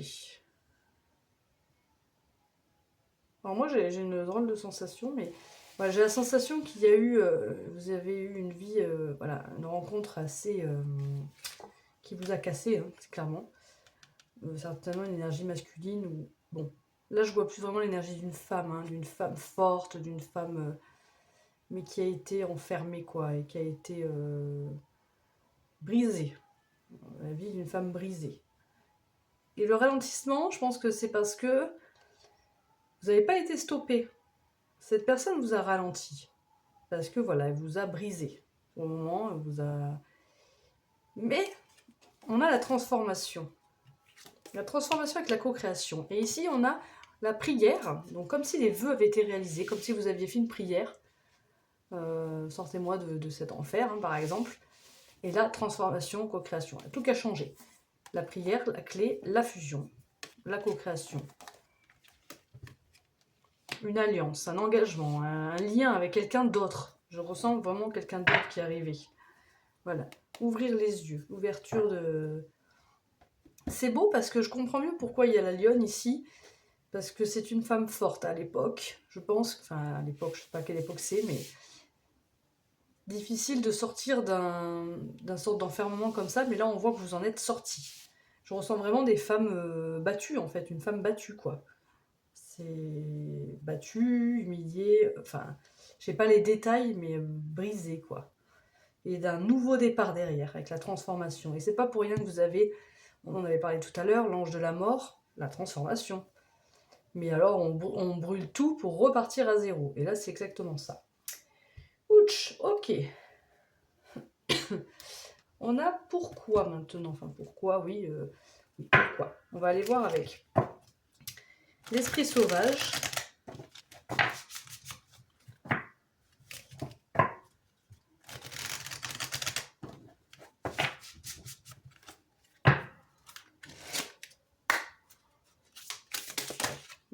Alors moi j'ai une drôle de sensation, mais voilà, j'ai la sensation qu'il y a eu, vous avez eu une vie, voilà, une rencontre assez qui vous a cassé, hein, clairement. Certainement une énergie masculine ou bon. Là je vois plus vraiment l'énergie d'une femme forte, d'une femme mais qui a été enfermée quoi et qui a été brisée. La vie d'une femme brisée. Et le ralentissement, je pense que c'est parce que vous n'avez pas été stoppé. Cette personne vous a ralenti. Parce que voilà, elle vous a brisé. Au moment, elle vous a... Mais on a la transformation. La transformation avec la co-création. Et ici, on a la prière. Donc comme si les vœux avaient été réalisés, comme si vous aviez fait une prière. Sortez-moi de cet enfer, hein, par exemple. Et la transformation, co-création. Tout a changé. La prière, la clé, la fusion, la co-création. Une alliance, un engagement, un lien avec quelqu'un d'autre. Je ressens vraiment quelqu'un d'autre qui est arrivé. Voilà. Ouvrir les yeux, ouverture de... C'est beau parce que je comprends mieux pourquoi il y a la lionne ici. Parce que c'est une femme forte à l'époque, je pense. Enfin, à l'époque, je ne sais pas quelle époque c'est, mais... Difficile de sortir d'un sorte d'enfermement comme ça, mais là on voit que vous en êtes sorti. Je ressens vraiment des femmes battues en fait, une femme battue quoi. C'est battue, humiliée, enfin, je sais pas les détails, mais brisée quoi. et d'un nouveau départ derrière, avec la transformation. Et c'est pas pour rien que vous avez, on en avait parlé tout à l'heure, l'ange de la mort, la transformation. Mais alors, on brûle tout pour repartir à zéro. Et là, c'est exactement ça. Ouch, ok. On a pourquoi maintenant. Enfin, pourquoi, oui, pourquoi. On va aller voir avec l'esprit sauvage.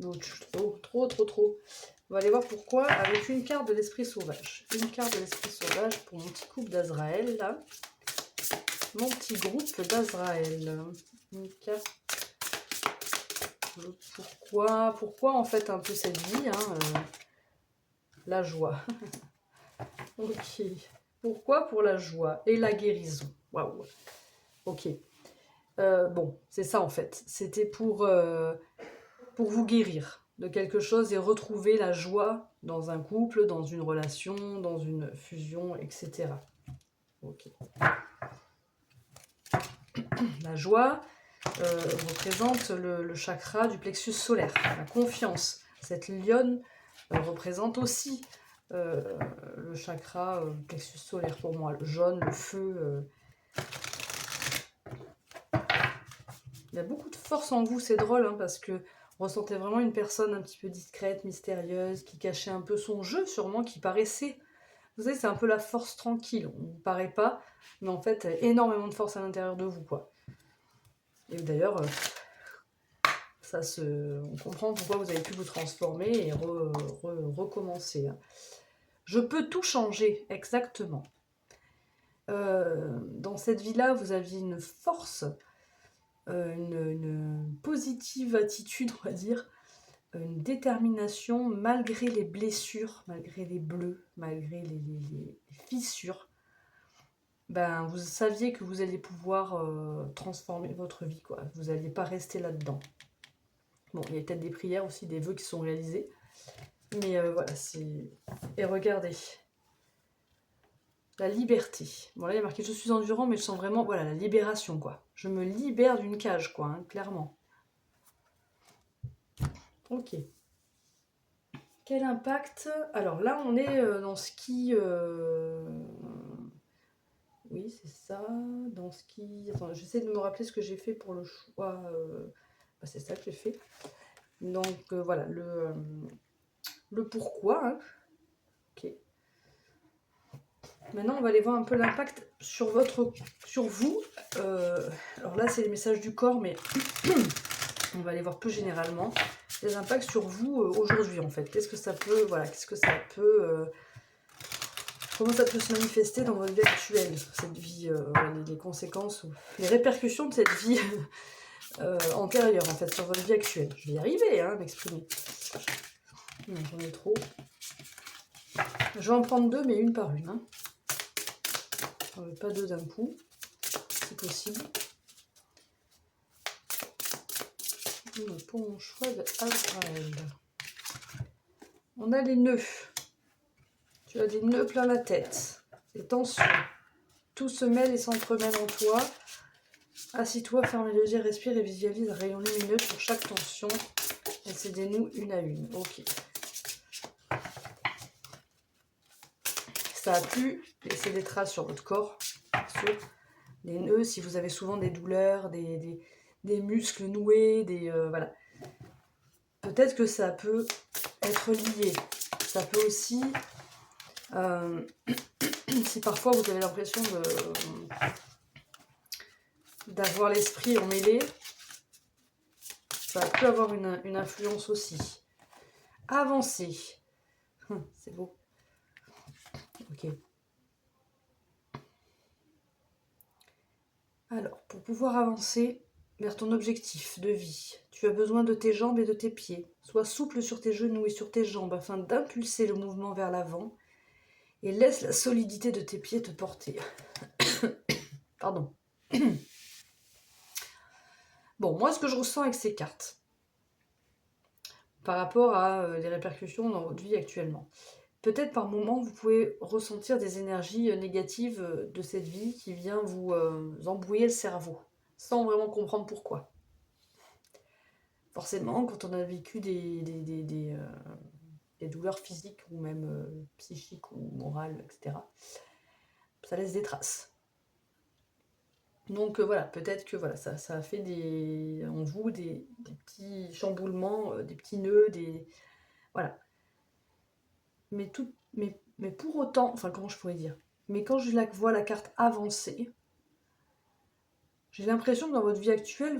Ouch, trop. On va aller voir pourquoi avec une carte de l'esprit sauvage. Une carte de l'esprit sauvage pour mon petit couple d'Azraël, là. Mon petit groupe d'Azraël. Une carte. Pourquoi en fait un peu cette vie, hein, la joie. Ok. Pourquoi pour la joie et la guérison. Waouh. Ok. Bon, c'est ça en fait. C'était pour vous guérir de quelque chose et retrouver la joie dans un couple, dans une relation, dans une fusion, etc. Ok. La joie représente le chakra du plexus solaire, la confiance. Cette lionne représente aussi le chakra plexus solaire pour moi, le jaune, le feu. Il y a beaucoup de force en vous, c'est drôle, hein, parce que on ressentait vraiment une personne un petit peu discrète, mystérieuse, qui cachait un peu son jeu, sûrement, qui paraissait. Vous savez, c'est un peu la force tranquille. On ne paraît pas, mais en fait, énormément de force à l'intérieur de vous, quoi. Et d'ailleurs, on comprend pourquoi vous avez pu vous transformer et recommencer. Hein. Je peux tout changer, exactement. Dans cette vie-là, vous aviez une force, une positive attitude, on va dire, une détermination malgré les blessures, malgré les bleus, malgré les fissures. Ben, vous saviez que vous alliez pouvoir transformer votre vie, quoi. Vous n'alliez pas rester là-dedans. Bon, il y a peut-être des prières aussi, des vœux qui sont réalisés. Mais voilà, c'est... Et regardez. La liberté. Bon, là, il y a marqué « Je suis endurant », mais je sens vraiment, voilà, la libération, quoi. Je me libère d'une cage, quoi, hein, clairement. Ok. Quel impact? Alors là, on est dans ce qui... Oui, c'est ça. Dans ce qui... Attends, j'essaie de me rappeler ce que j'ai fait pour le choix. Bah, c'est ça que j'ai fait. Donc, voilà, le pourquoi. Hein. Ok. Maintenant, on va aller voir un peu l'impact sur vous. Alors là, c'est les messages du corps, mais on va aller voir plus généralement les impacts sur vous aujourd'hui, en fait. Qu'est-ce que ça peut, voilà, comment ça peut se manifester dans votre vie actuelle, cette vie, les conséquences, les répercussions de cette vie antérieure, en fait, sur votre vie actuelle. Je vais y arriver, hein, à m'exprimer. Non, j'en ai trop. Je vais en prendre deux, mais une par une. Hein. Pas deux d'un coup, c'est possible. Pour mon choix de Azraël. On a les nœuds. Tu as des nœuds plein la tête. Des tensions. Tout se mêle et s'entremêle en toi. Assis-toi, ferme les yeux, respire et visualise un rayon lumineux sur chaque tension. Et c'est des nœuds une à une. Ok. Ça a pu laisser des traces sur votre corps. Sur les nœuds, si vous avez souvent des douleurs, des muscles noués, voilà. Peut-être que ça peut être lié. Ça peut aussi, si parfois vous avez l'impression d'avoir l'esprit emmêlé, ça peut avoir une influence aussi. Avancer. C'est beau. Ok. Alors, pour pouvoir avancer vers ton objectif de vie, tu as besoin de tes jambes et de tes pieds. Sois souple sur tes genoux et sur tes jambes afin d'impulser le mouvement vers l'avant et laisse la solidité de tes pieds te porter. Pardon. Bon, moi, ce que je ressens avec ces cartes, par rapport à les répercussions dans votre vie actuellement, peut-être par moment, vous pouvez ressentir des énergies négatives de cette vie qui vient vous embrouiller le cerveau, sans vraiment comprendre pourquoi. Forcément, quand on a vécu des douleurs physiques ou même psychiques ou morales, etc., ça laisse des traces. Donc voilà, peut-être que voilà, ça a fait en vous des petits chamboulements, des petits nœuds, voilà. Mais pour autant, enfin comment je pourrais dire, mais quand je vois la carte avancée, j'ai l'impression que dans votre vie actuelle,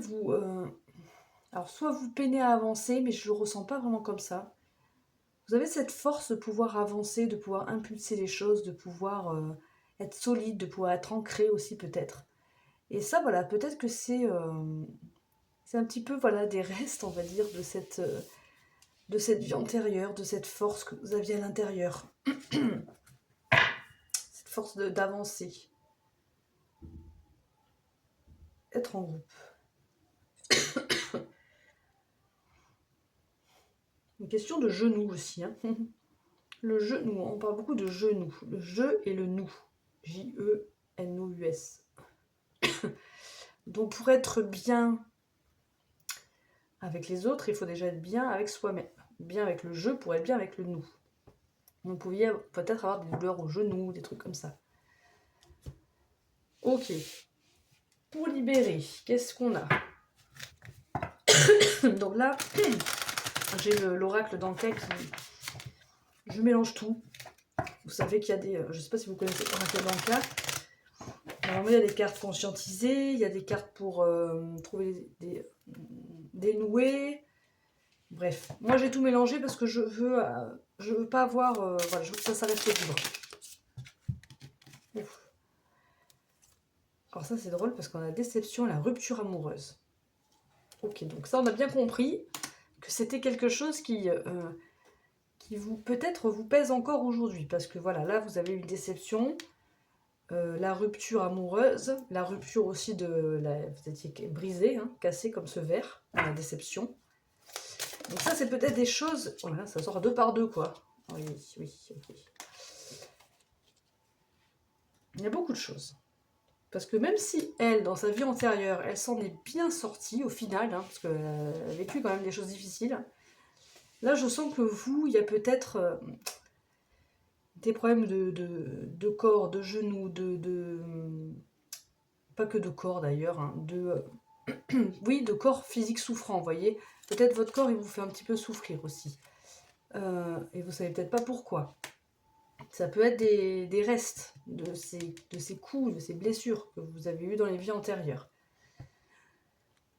alors soit vous peinez à avancer, mais je le ressens pas vraiment comme ça. Vous avez cette force de pouvoir avancer, de pouvoir impulser les choses, de pouvoir être solide, de pouvoir être ancré aussi peut-être. Et ça, voilà, peut-être que c'est un petit peu voilà, des restes, on va dire, de cette vie antérieure, de cette force que vous aviez à l'intérieur. Cette force d'avancer. Être en groupe. Une question de genou aussi. Hein. Le genou, on parle beaucoup de genou. Le je et le nous. J-E-N-O-U-S. Donc pour être bien avec les autres, il faut déjà être bien avec soi-même. Bien avec le je pour être bien avec le nous. Vous pouviez peut-être avoir des douleurs au genou, des trucs comme ça. Ok. Pour libérer, qu'est-ce qu'on a? Donc là, j'ai l'oracle d'Anka qui... Je mélange tout. Vous savez qu'il y a des... je ne sais pas si vous connaissez l'oracle d'Anka. Alors, il y a des cartes conscientisées, il y a des cartes pour trouver des noués. Bref, moi j'ai tout mélangé parce que je veux pas avoir... voilà, je veux que ça s'arrête au livre. Ouf. Alors ça c'est drôle parce qu'on a la déception et la rupture amoureuse. Ok, donc ça on a bien compris que c'était quelque chose qui peut-être vous pèse encore aujourd'hui. Parce que voilà, là vous avez une déception, la rupture amoureuse, la rupture aussi vous étiez brisé, hein, cassé comme ce verre, la déception. Donc ça c'est peut-être des choses, voilà, ça sort 2 par 2 quoi. Oui, ok. Il y a beaucoup de choses. Parce que même si elle, dans sa vie antérieure, elle s'en est bien sortie au final, hein, parce qu'elle a vécu quand même des choses difficiles, là je sens que vous, il y a peut-être des problèmes de corps, de genoux, pas que de corps d'ailleurs, hein, oui, de corps physique souffrant, vous voyez. Peut-être votre corps, il vous fait un petit peu souffrir aussi. Et vous savez peut-être pas pourquoi. Ça peut être des restes de ces coups, de ces blessures que vous avez eues dans les vies antérieures.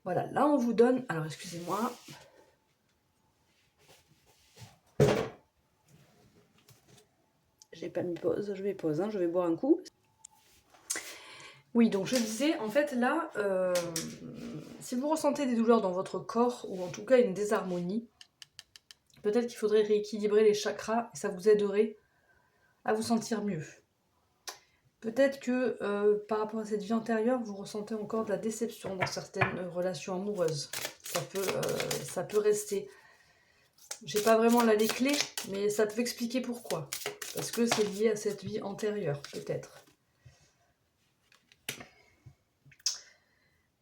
Voilà, là on vous donne... Alors excusez-moi. J'ai pas mis pause, je vais pause, hein, je vais boire un coup. Oui, donc je disais, en fait là, si vous ressentez des douleurs dans votre corps, ou en tout cas une désharmonie, peut-être qu'il faudrait rééquilibrer les chakras, et ça vous aiderait à vous sentir mieux. Peut-être que par rapport à cette vie antérieure, vous ressentez encore de la déception dans certaines relations amoureuses. Ça peut rester. J'ai pas vraiment là les clés, mais ça peut expliquer pourquoi. Parce que c'est lié à cette vie antérieure, peut-être.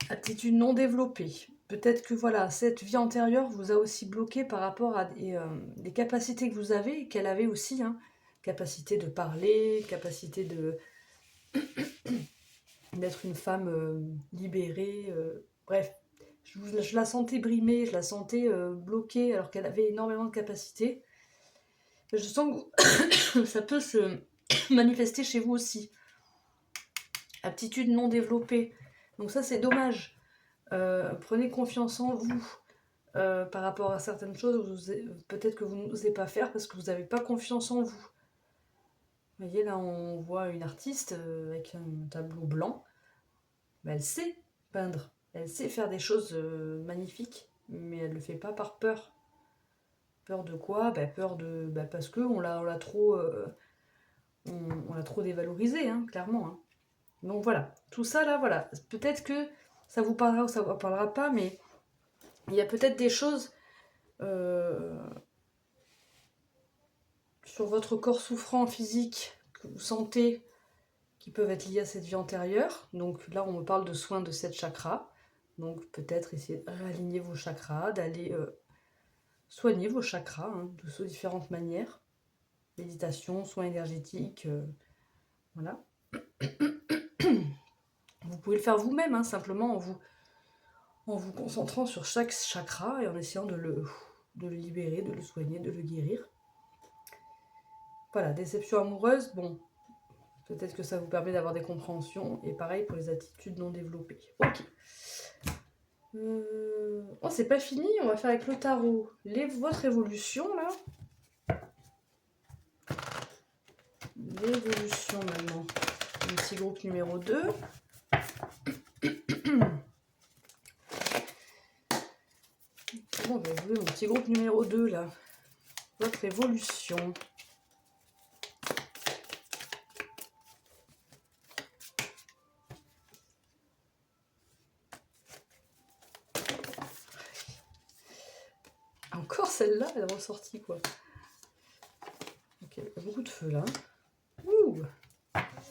Aptitude non développée. Peut-être que voilà, cette vie antérieure vous a aussi bloqué par rapport à des capacités que vous avez, et qu'elle avait aussi. Hein. Capacité de parler, capacité d'être une femme libérée. Bref, je la sentais brimée, je la sentais bloquée alors qu'elle avait énormément de capacités. Je sens que ça peut se manifester chez vous aussi. Aptitude non développée. Donc ça c'est dommage. Prenez confiance en vous. Par rapport à certaines choses, peut-être que vous n'osez pas faire parce que vous n'avez pas confiance en vous. Vous voyez, là, on voit une artiste avec un tableau blanc. Mais elle sait peindre. Elle sait faire des choses magnifiques, mais elle ne le fait pas par peur. Peur de quoi? Parce qu'on l'a trop, on l'a trop dévalorisé, hein, clairement. Hein. Donc voilà, tout ça là, voilà. Peut-être que ça vous parlera ou ça vous parlera pas, mais il y a peut-être des choses sur votre corps souffrant physique que vous sentez qui peuvent être liés à cette vie antérieure. Donc là, on me parle de soins de 7 chakras. Donc peut-être essayer de réaligner vos chakras, d'aller soigner vos chakras de différentes manières. Méditation, soins énergétiques, voilà. Vous pouvez le faire vous-même, simplement en vous concentrant sur chaque chakra et en essayant de le libérer, de le soigner, de le guérir. Voilà, déception amoureuse, bon, peut-être que ça vous permet d'avoir des compréhensions. Et pareil pour les attitudes non développées. Ok. Oh, c'est pas fini, on va faire avec le tarot. Votre évolution, là. L'évolution, maintenant. Le petit groupe numéro 2. Bon, on va jouer mon petit groupe numéro 2, là. Votre évolution. Encore celle-là, elle est ressortie, quoi. Ok, il y a beaucoup de feu, là. Ouh.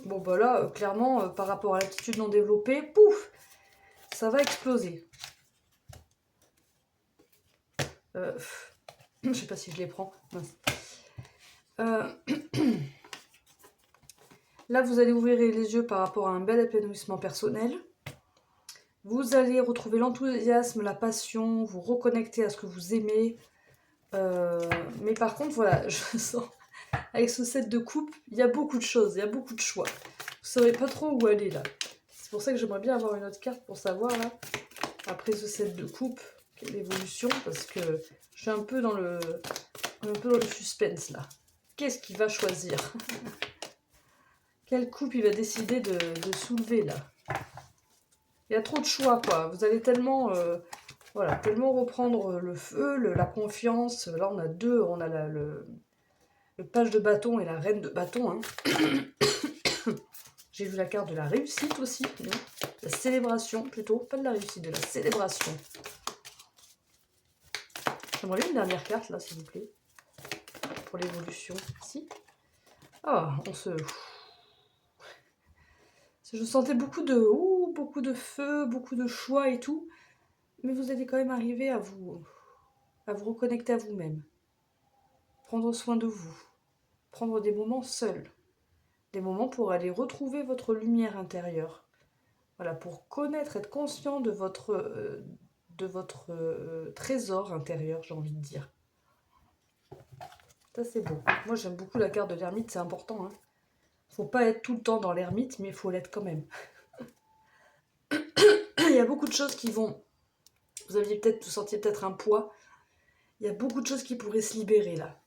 Bon, bah là, clairement, par rapport à l'attitude non développée, pouf, ça va exploser. Je sais pas si je les prends. Là, vous allez ouvrir les yeux par rapport à un bel épanouissement personnel. Vous allez retrouver l'enthousiasme, la passion, vous reconnecter à ce que vous aimez. Mais par contre, voilà, je sens, avec ce set de coupe, il y a beaucoup de choses, il y a beaucoup de choix. Vous ne saurez pas trop où aller, là. C'est pour ça que j'aimerais bien avoir une autre carte pour savoir, là, après ce set de coupe, quelle évolution, parce que je suis un peu dans le suspense, là. Qu'est-ce qu'il va choisir? Quelle coupe il va décider de soulever, là? Il y a trop de choix, quoi. Vous allez tellement, voilà, tellement reprendre le feu, la confiance. Là, on a deux. On a le page de bâton et la reine de bâton. J'ai vu la carte de la réussite aussi. La célébration, plutôt. Pas de la réussite, de la célébration. J'aimerais bien une dernière carte, là, s'il vous plaît. Pour l'évolution. Si. Ah, on se... Je sentais beaucoup de feu, beaucoup de choix et tout. Mais vous allez quand même arriver à vous reconnecter à vous-même. Prendre soin de vous. Prendre des moments seuls. Des moments pour aller retrouver votre lumière intérieure. Voilà, pour connaître, être conscient de votre trésor intérieur, j'ai envie de dire. Ça, c'est beau. Moi, j'aime beaucoup la carte de l'ermite, c'est important. Faut pas être tout le temps dans l'ermite, mais il faut l'être quand même. Il y a beaucoup de choses qui vont... Vous sentiez peut-être un poids. Il y a beaucoup de choses qui pourraient se libérer, là.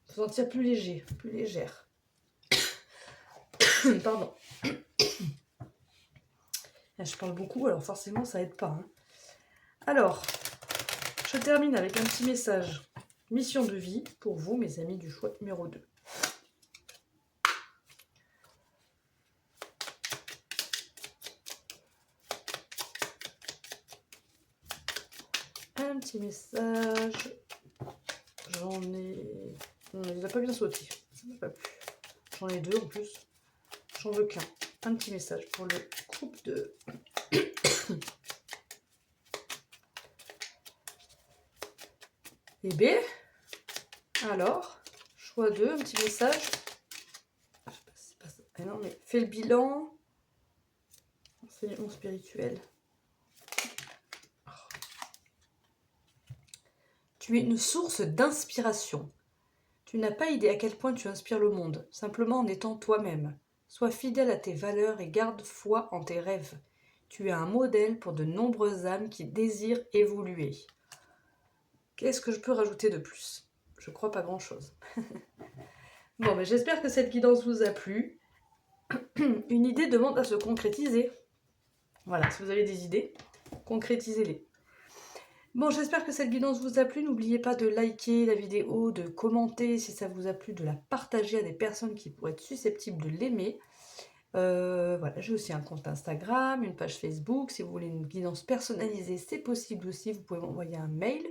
Vous sentir plus léger, plus légère. Pardon. Je parle beaucoup, alors forcément, ça aide pas. Alors, je termine avec un petit message. Mission de vie pour vous, mes amis du choix numéro 2. Un petit message. J'en ai... Non, il n'a pas bien sauté. Ça n'a pas plu. J'en ai deux en plus. J'en veux qu'un. Un petit message pour le groupe de... Et B. Alors, choix 2, un petit message. Je sais pas si c'est pas ça. Ah non, mais fais le bilan. Enseignement spirituel. Tu es une source d'inspiration. Tu n'as pas idée à quel point tu inspires le monde, simplement en étant toi-même. Sois fidèle à tes valeurs et garde foi en tes rêves. Tu es un modèle pour de nombreuses âmes qui désirent évoluer. Qu'est-ce que je peux rajouter de plus? Je crois pas grand-chose. Bon, mais j'espère que cette guidance vous a plu. Une idée demande à se concrétiser. Voilà, si vous avez des idées, concrétisez-les. Bon, j'espère que cette guidance vous a plu. N'oubliez pas de liker la vidéo, de commenter si ça vous a plu, de la partager à des personnes qui pourraient être susceptibles de l'aimer. Voilà, j'ai aussi un compte Instagram, une page Facebook. Si vous voulez une guidance personnalisée, c'est possible aussi. Vous pouvez m'envoyer un mail.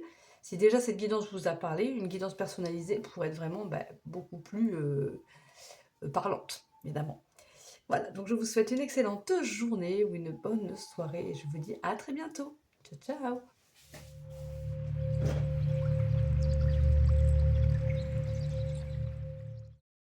Si déjà cette guidance vous a parlé, une guidance personnalisée pourrait être vraiment beaucoup plus parlante, évidemment. Voilà, donc je vous souhaite une excellente journée ou une bonne soirée et je vous dis à très bientôt. Ciao, ciao!